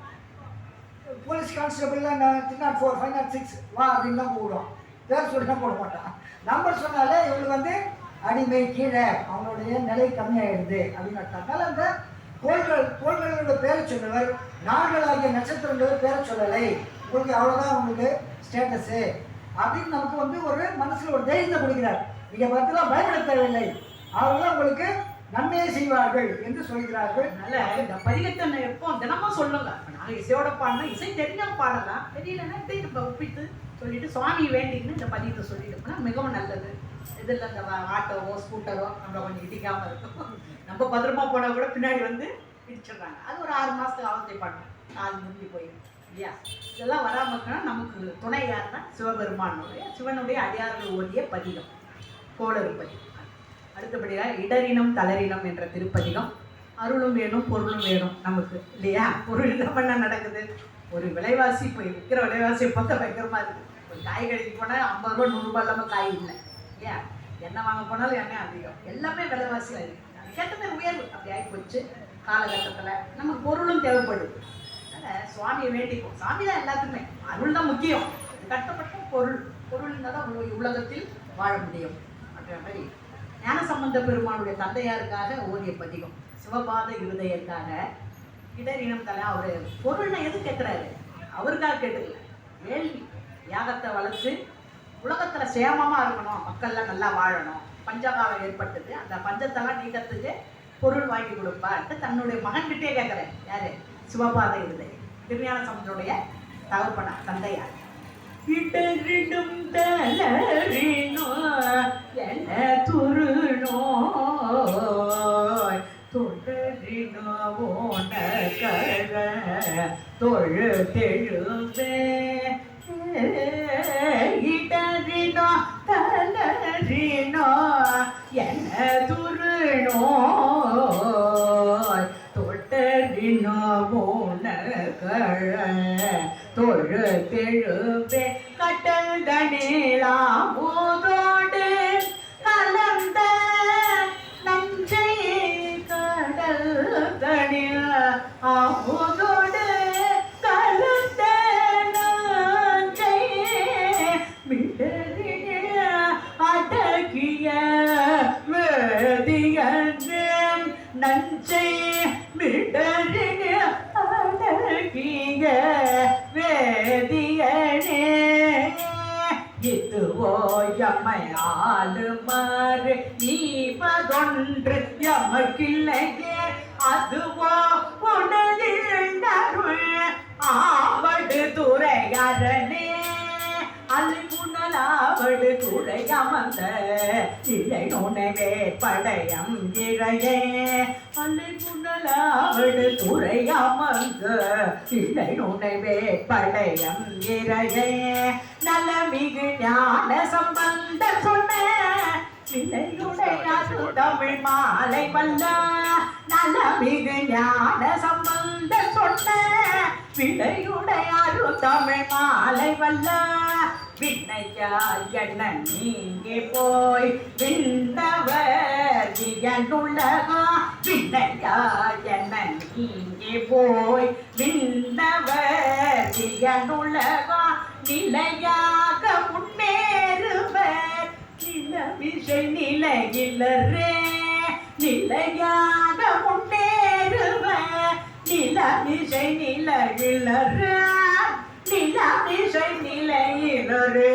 போலீஸ் கான்ஸ்டபிள்லாம் 304 506 வா அப்படின்னு தான் போடுவான். பேர் சொல்லி தான் போட மாட்டான். நம்பர் சொன்னாலே இவங்களுக்கு வந்து அடிமை கீழே அவங்களுடைய நிலை கம்மியாகிடுது அப்படின்னு அர்த்தம். அந்த கோள்களோட பேரை சொன்னவர் நாள்களாகிய நட்சத்திரங்களோட பேரை சொல்லலை. உங்களுக்கு அவ்வளோதான் உங்களுக்கு ஸ்டேட்டஸு அப்படின்னு நமக்கு வந்து ஒரு மனசில் ஒரு தைரியத்தை கொடுக்கிறார். நீங்கள் பார்த்துலாம் பயப்பட தேவையில்லை, அவர்களாம் உங்களுக்கு நன்மையை செய்வார்கள் என்று சொல்கிறார்கள். அதனால இந்த பதிகத்தை எப்போ தினமும் சொல்லுங்க. நாங்கள் இசையோட பாடணும், இசை தெரிஞ்சால் பாடலாம், தெரியலன்னா இதை நம்ம ஒப்பிட்டு சொல்லிட்டு சுவாமி வேண்டின்னு இந்த பதிகத்தை சொல்லிட்டோம்னா மிகவும் நல்லது. இதில் இந்த ஆட்டோவோ ஸ்கூட்டரோ நம்மளை கொஞ்சம் இடிக்காமல் இருக்கும். நம்ம பத்திரமா போனால் கூட பின்னாடி வந்து இடிச்சிடுறாங்க. அது ஒரு 6 மாதத்துக்கு அவத்தை பண்ணணும், 4 முடிஞ்சு போயிடும் இல்லையா? இதெல்லாம் வராமல் இருக்கணும். நமக்கு துணை யாருன்னா சிவனுடைய அடியார்கள் ஓதிய பதிகம் கோளறு பதிகம். அடுத்தபடியாக இடரினம் தளரினம் என்ற திருப்பதிகம். அருளும் வேணும் பொருளும் வேணும் நமக்கு இல்லையா? பொருள் என்ன பண்ண நடக்குது? ஒரு விலைவாசி இப்போ விற்கிற விலைவாசியை பார்த்தா பயங்கரமாக இருக்குது. ஒரு காய்கறிக்கு போனால் 50 ரூபா 100 ரூபா இல்லாமல் காய் இல்லை இல்லையா? எண்ணெய் வாங்க போனாலும் எண்ணெய் அதிகம், எல்லாமே விலைவாசி அதிகம். கேட்டது உயர்வு அப்படி ஆகி போச்சு காலகட்டத்தில். நமக்கு பொருளும் தேவைப்படுது. அதனால் சுவாமியை வேண்டிப்போம். சாமி தான் எல்லாத்துக்குமே, அருள் தான் முக்கியம். கட்டப்பட்ட பொருள் இருந்தால் தான் உலகத்தில் வாழ முடியும். அப்படின்ற மாதிரி ஞானசம்பந்த பெருமானுடைய தந்தையாருக்காக ஓதிய பதிகம் சிவபாத இருதயக்காக இடரினம் தலை. அவர் பொருள்னா எது கேட்குறாரு? அவருக்காக கேட்டுக்கல, வேள்வி யாகத்தை வளர்த்து உலகத்தில் சேமமாக இருக்கணும், மக்கள்லாம் நல்லா வாழணும், பஞ்சகாலம் ஏற்பட்டது, அந்த பஞ்சத்தெல்லாம் நீக்கத்துக்கு பொருள் வாங்கி கொடுப்பான்ட்டு தன்னுடைய மகன்கிட்டே கேட்குறேன். யாரு? சிவபாத இருதயம் திருஞான சம்பந்தருடைய தகப்பனா தந்தையார். இடரிடும் தளரினோ என துருநோய் தொடரினோ ஓன கர தொழு தெழுவே இடரினோ தளரினோ என துருநோய் தொடரினோ ஓன கர தொழு தெழுவே கட்டல் தனிலாமோதோடு கலந்த நஞ்சை கடல் தனில் ஆமோதோடு கலந்த நஞ்சை மிடறிய அடகிய வேதியன் நஞ்சை மிடறிய அடகிய வேதியனே இதுவோ எம்மையாளுமாறு நீவதொன்று எமக்கில்லையே அதுவோ உணர்ந்தருள் ஆவடு துறையரணே அல்முனலாவடு துறையமந்த இலை நுணவே படையம் இறையே அல்முனலாவடு துறையமந்த இலை நுணவே படையம் இறையே நலமிகு ஞான சம்பந்த சொன்ன இலையுடையாரு தமிழ் மாலை வல்ல நலமிகு ஞான சம்பந்த சொன்ன விடையுடையாரு தமிழ் மாலை வல்ல விண்ணையால் என்ன நீங்கி போய் விண்ணவர் திகழுலகா விண்ணையால் என்ன நீங்கி போய் விண்ணவர் திகழுலகா நிலையாக முன்னேறுவர் நிலவிசை நிலையிலரே நிலையாக முன்னேறுவர் நிலவிசை நிலையிலரே நிலவிசை நிலையிலரே.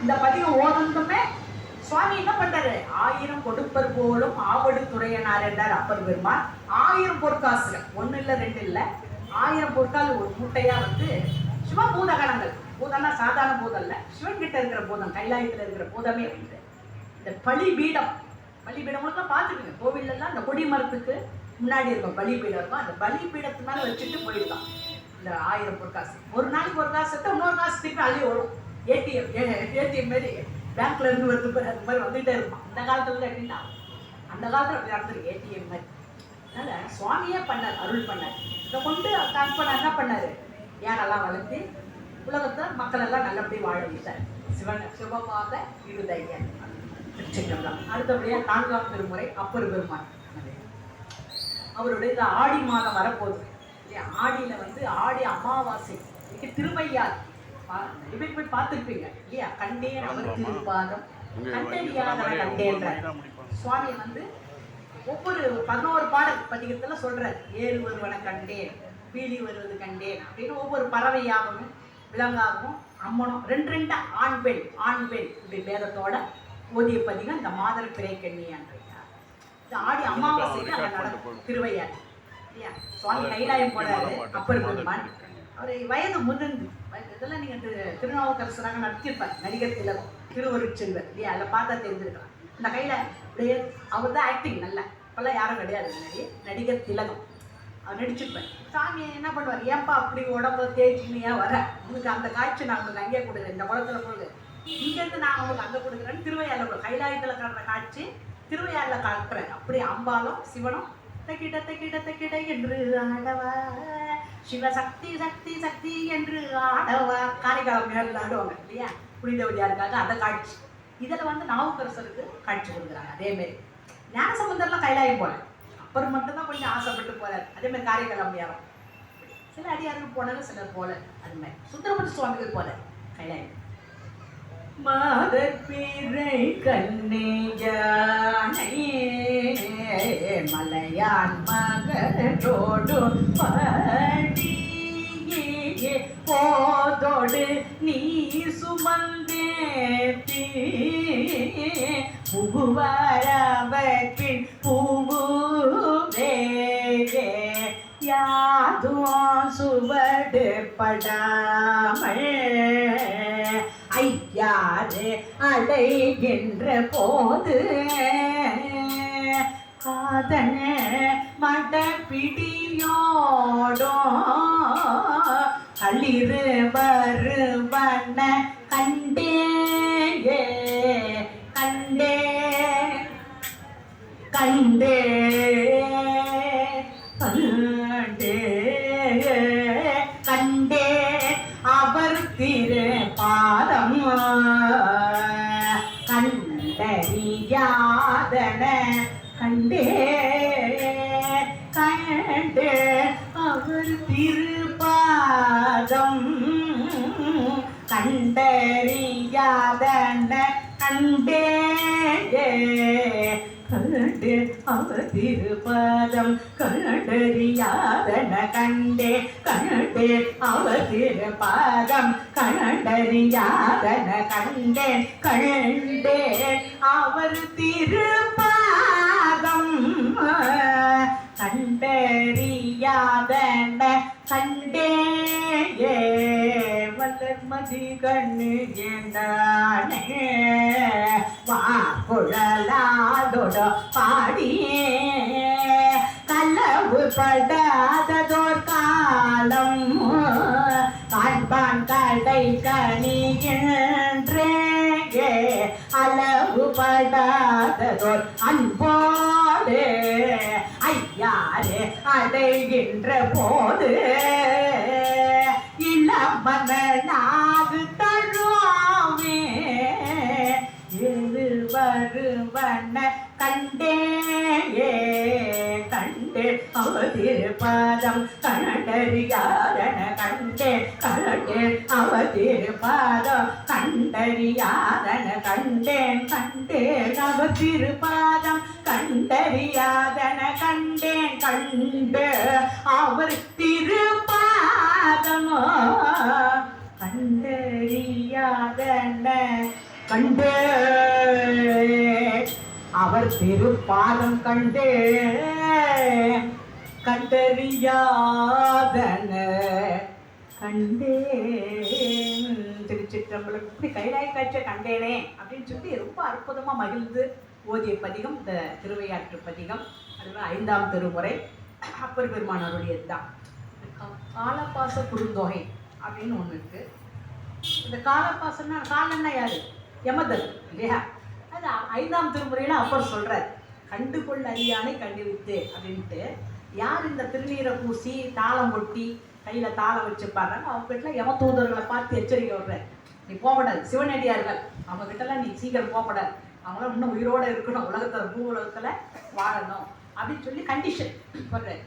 இந்த பதிவு ஓதந்துமே சுவாமி என்ன பண்றாரு? 1000 கொடுப்பர் போலும் ஆவடு துறையனார் என்றார் அப்பர் பெருமான். 1000 பொற்காசுகள், 1 இல்லை 2 இல்லை, 1000 பொற்கால் ஒரு மூட்டையா வந்து சிவபூதகணங்கள். பூதம்னா சாதாரண பூதம் இல்லை, சிவன் கிட்ட இருக்கிற பூதம், கைலாயத்தில் இருக்கிற பூதமே வந்து இந்த பலிபீடம். பலிபீடம்லாம் பார்த்துக்குங்க, கோவிலெல்லாம் இந்த கொடி மரத்துக்கு முன்னாடி இருக்கும் பலிபீடம் இருக்கும். அந்த பலிபீடத்து மேலே வச்சுட்டு போயிருக்கான் இந்த 1000 பொற்காசு. ஒரு நாளைக்கு ஒரு காசு எடுத்து இன்னொரு காசு திருப்பி அள்ளி வரும். ஏடிஎம் மாரி பேங்க்ல இருந்து வருது அது மாதிரி வந்துகிட்டே இருக்கும். அந்த காலத்துல எப்படின்னா, அந்த காலத்துல அப்படி நடந்திருக்கு ஏடிஎம் மாதிரி. அதனால சுவாமியே பண்ணார், அருள் பண்ணார். இதை கொண்டு கற்பனை என்ன பண்ணாரு? யாரெல்லாம் வளர்த்து உலகத்தை மக்கள் எல்லாம் நல்லபடி வாழ வைத்தார். சிவபாத இருதயன். அடுத்தபடியா 4ஆம் திருமுறை அப்பர் பெருமான். அவருடைய இந்த ஆடி மாதம் வரப்போகுது இல்லையா? ஆடியில வந்து ஆடி அமாவாசை திருவையார் போய் பார்த்துருப்பீங்க இல்லையா? கண்டேன் அவர் திருப்பாதம் கண்டறியாத கண்டேன்ற சுவாமி வந்து ஒவ்வொரு 11 பாடல் பதிகத்துல சொல்றாரு. ஏறு வருவன கண்டேன், பீலி வருவது கண்டேன் அப்படின்னு ஒவ்வொரு பறவையாகவும் விலங்காகவும் அம்மனும் 2 ஆண் பெண் இப்படி பேதத்தோட ஓதிய பதிகம் இந்த மாதர பிறை கண்ணி அன்றையார். இந்த ஆடி அமாவாசைக்கு அங்கே நடக்கும் திருவையார் இல்லையா? சுவாமி கைலாயம் போறாரு அப்பர் பெருமான். அவர் வயது முதிர்ந்து இதெல்லாம் நீங்கள் திருநாவுக்கரசராக நடத்தியிருப்பார். நடிகர் திலகம், திருவருட்செல்வர் இல்லையா? அதில் பார்த்தா தெரிஞ்சிருக்கலாம். இந்த கையில் அப்படியே அவர் தான் ஆக்டிங் நல்லா, இப்போல்லாம் யாரும் கிடையாது. முன்னாடி நடிகர் திலகம் அவர் நடிச்சிருப்பார். சாமி என்ன பண்ணுவார்? ஏன்பா அப்படி உடம்பு தேய்ச்சினியா வர, உங்களுக்கு அந்த காட்சி நான் உங்களுக்கு அங்கேயே கொடுக்குறேன், இந்த குளத்துல கொடுக்குறேன், இங்கேருந்து நான் உங்களுக்கு அங்கே கொடுக்குறேன்னு திருவையாரில் கைலாயத்தில் காட்டுற காட்சி திருவையாரில் காட்டுறேன். அப்படி அம்பாலும் சிவனும் தக்கிட என்று ஆடவா சிவசக்தி சக்தி சக்தி என்று காரைக்காலம் நேரில் ஆடுவாங்க இல்லையா, புனிதவதியாருக்காக அந்த காட்சி. இதில் வந்து நாவுக்கரசருக்கு காட்சி கொடுக்குறாங்க. அதேமாரி ஞானசம்பந்தர்லாம் கைலாயம் போல, அப்புறம் மட்டும்தான் கொஞ்சம் ஆசைப்பட்டு போறாரு. அதேமாதிரி காரைக்காலம் அம்மையாரும் சில அடியாருக்கு போனாலும் சிலர் போல, அது மாதிரி சுந்தரமூர்த்தி சுவாமிகள் போல கைலாயம். மாதப்பிறை கண்ணேயானை மலையான் மகரோடு பாடியே போதோடு நீ சுமந்தேத்தி புகுவாரவற்றின் பூவே யாதும் சுவடு படாமல் ஐயாறு அடைகின்ற போது காதன மடப்பிடியோடும் களிறு வருவன கண்டே கண்டே கண்டே கண்டே கண்டே அவர் திரு பாதம் கண்டறியாதன கண்டே கண்டே அவர் திருப்பாதம் கண்டறியாதன கண்டே கண்டே அவர் திருப்பாதம் கண்டறியாதன கண்டே கண்டே அவர் திருப்பாதம் கண்டறியாதன கண்டே கண்டே அவர் திருப்பாதம் கண்டறியாதன கண்டே வளர்மதி கண்ணு ஏந்தானே வாக்குழலாதோட பாடியே கலவு படாததோர் காலம் காண்பான் கடை கணிகின்றே அளவு படாததோர் அன்போடு ஐயாரே அடைகின்ற போது இளமனாது தழுவாமே எழு வருவன கண்டே கண்டே அவதிருப்பாதம் கண்டறியாதன கண்டே கண்டே அவதிருப்பாதம் கண்டறியாதன கண்டே கண்டே அவதிருப்பாதம் கண்டறியாதன கண்டே கண்டே அவர் திருப்பாதமோ கண்டறியாதன கண்டே அவர் திருப்பாதம் கண்டே கண்டறியாதன கண்டே. திருச்சிற்றம்பலம். இப்படி கைலாய காட்சியை கண்டேனே அப்படின்னு சொல்லி ரொம்ப அற்புதமா மகிழ்ந்து ஓதிய பதிகம் இந்த திருவையாற்று பதிகம். அதுவே 5ஆம் திருமுறை அப்பர் பெருமானாருடையது தான். காலப்பாச குறுந்தொகை அப்படின்னு ஒன்று இருக்கு. இந்த காலப்பாசன்னா காலன்னா யாரு? யமதர் இல்லையா? அது 5ஆம் திருமுறையில் அப்பர் சொல்கிறார், கண்டு கொள்ள அறியானை கண்டுவித்து அப்படின்ட்டு. யார் இந்த திருநீரை பூசி தாளம் கொட்டி கையில் தாளம் வச்சு பாடுறாங்க அவங்க கிட்டலாம் யம தூதர்களை பார்த்து எச்சரிக்கை விடுறார், நீ போகப்படாது. சிவனடியார்கள் அவங்க கிட்டலாம் நீ சீக்கிரம் போகப்படாது, அவங்களாம் இன்னும் உயிரோடு இருக்கணும், உலகத்தில் பூ உலகத்தில் வாழணும் அப்படின்னு சொல்லி கண்டிஷன் போடுறாரு.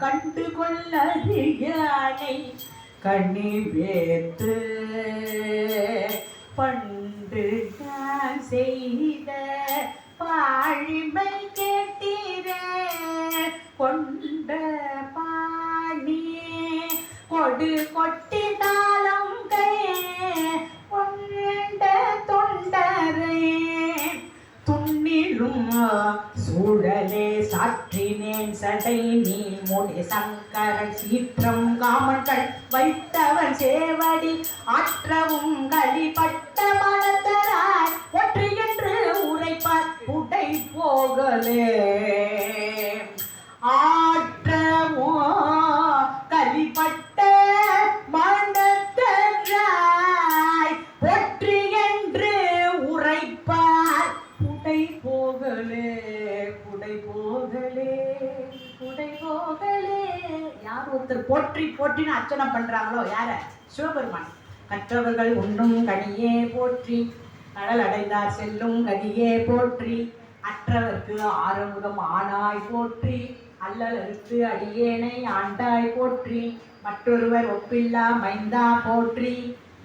கண்டு கொள்ள அறியானை கண்ணி வேத்து பண்டு நான் செய்த பாழிமை கேட்டீரே கொண்ட பாணி கொடு கொட்டினாலும் கை கொண்ட தொண்டரே துண்ணிலும் சூழலே சாற்றினேன் சடை நீ முடி சங்கர சீற்றம் காமன்கள் வைத்தவன் சேவடி ஆற்றவும் களிப்பட்ட மனத்தராய் ஒற்று என்று உரைப்பார் உடை போகலே ஆற்றவோ களிப்பட்ட மனத்தராய் ஒற்று என்று உரைப்பார் புடை போகலே புடை போ யாராவது ஒருத்தர் போற்றி போற்றின்னு அர்ச்சனை பண்றாங்களோ யார? சிவபெருமான். கற்றவர்கள் உண்ணும் கனியே போற்றி, கடல் அடைந்தார் செல்லும் கதியே போற்றி, அற்றவர்க்கு ஆறுமுகம் ஆனாய் போற்றி, அல்லலருக்கு அடியேனை ஆண்டாய் போற்றி, மற்றொருவர் ஒப்பில்லா மைந்தா போற்றி,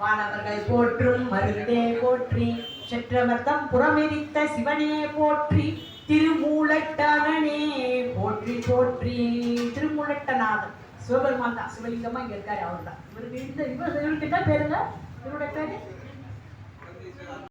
வானவர்கள் போற்றும் மருந்தே போற்றி, செற்றவர்த்தம் புறமெரித்த சிவனே போற்றி, திருமூலட்டனே போற்றி போற்றி. திருமூலட்டநாதன் சிவபெருமான் தான், சிவலிங்கமா இங்க இருக்காரு, அவர் தான். இவருக்கு தான் பேருங்க, இவருடைய பேரு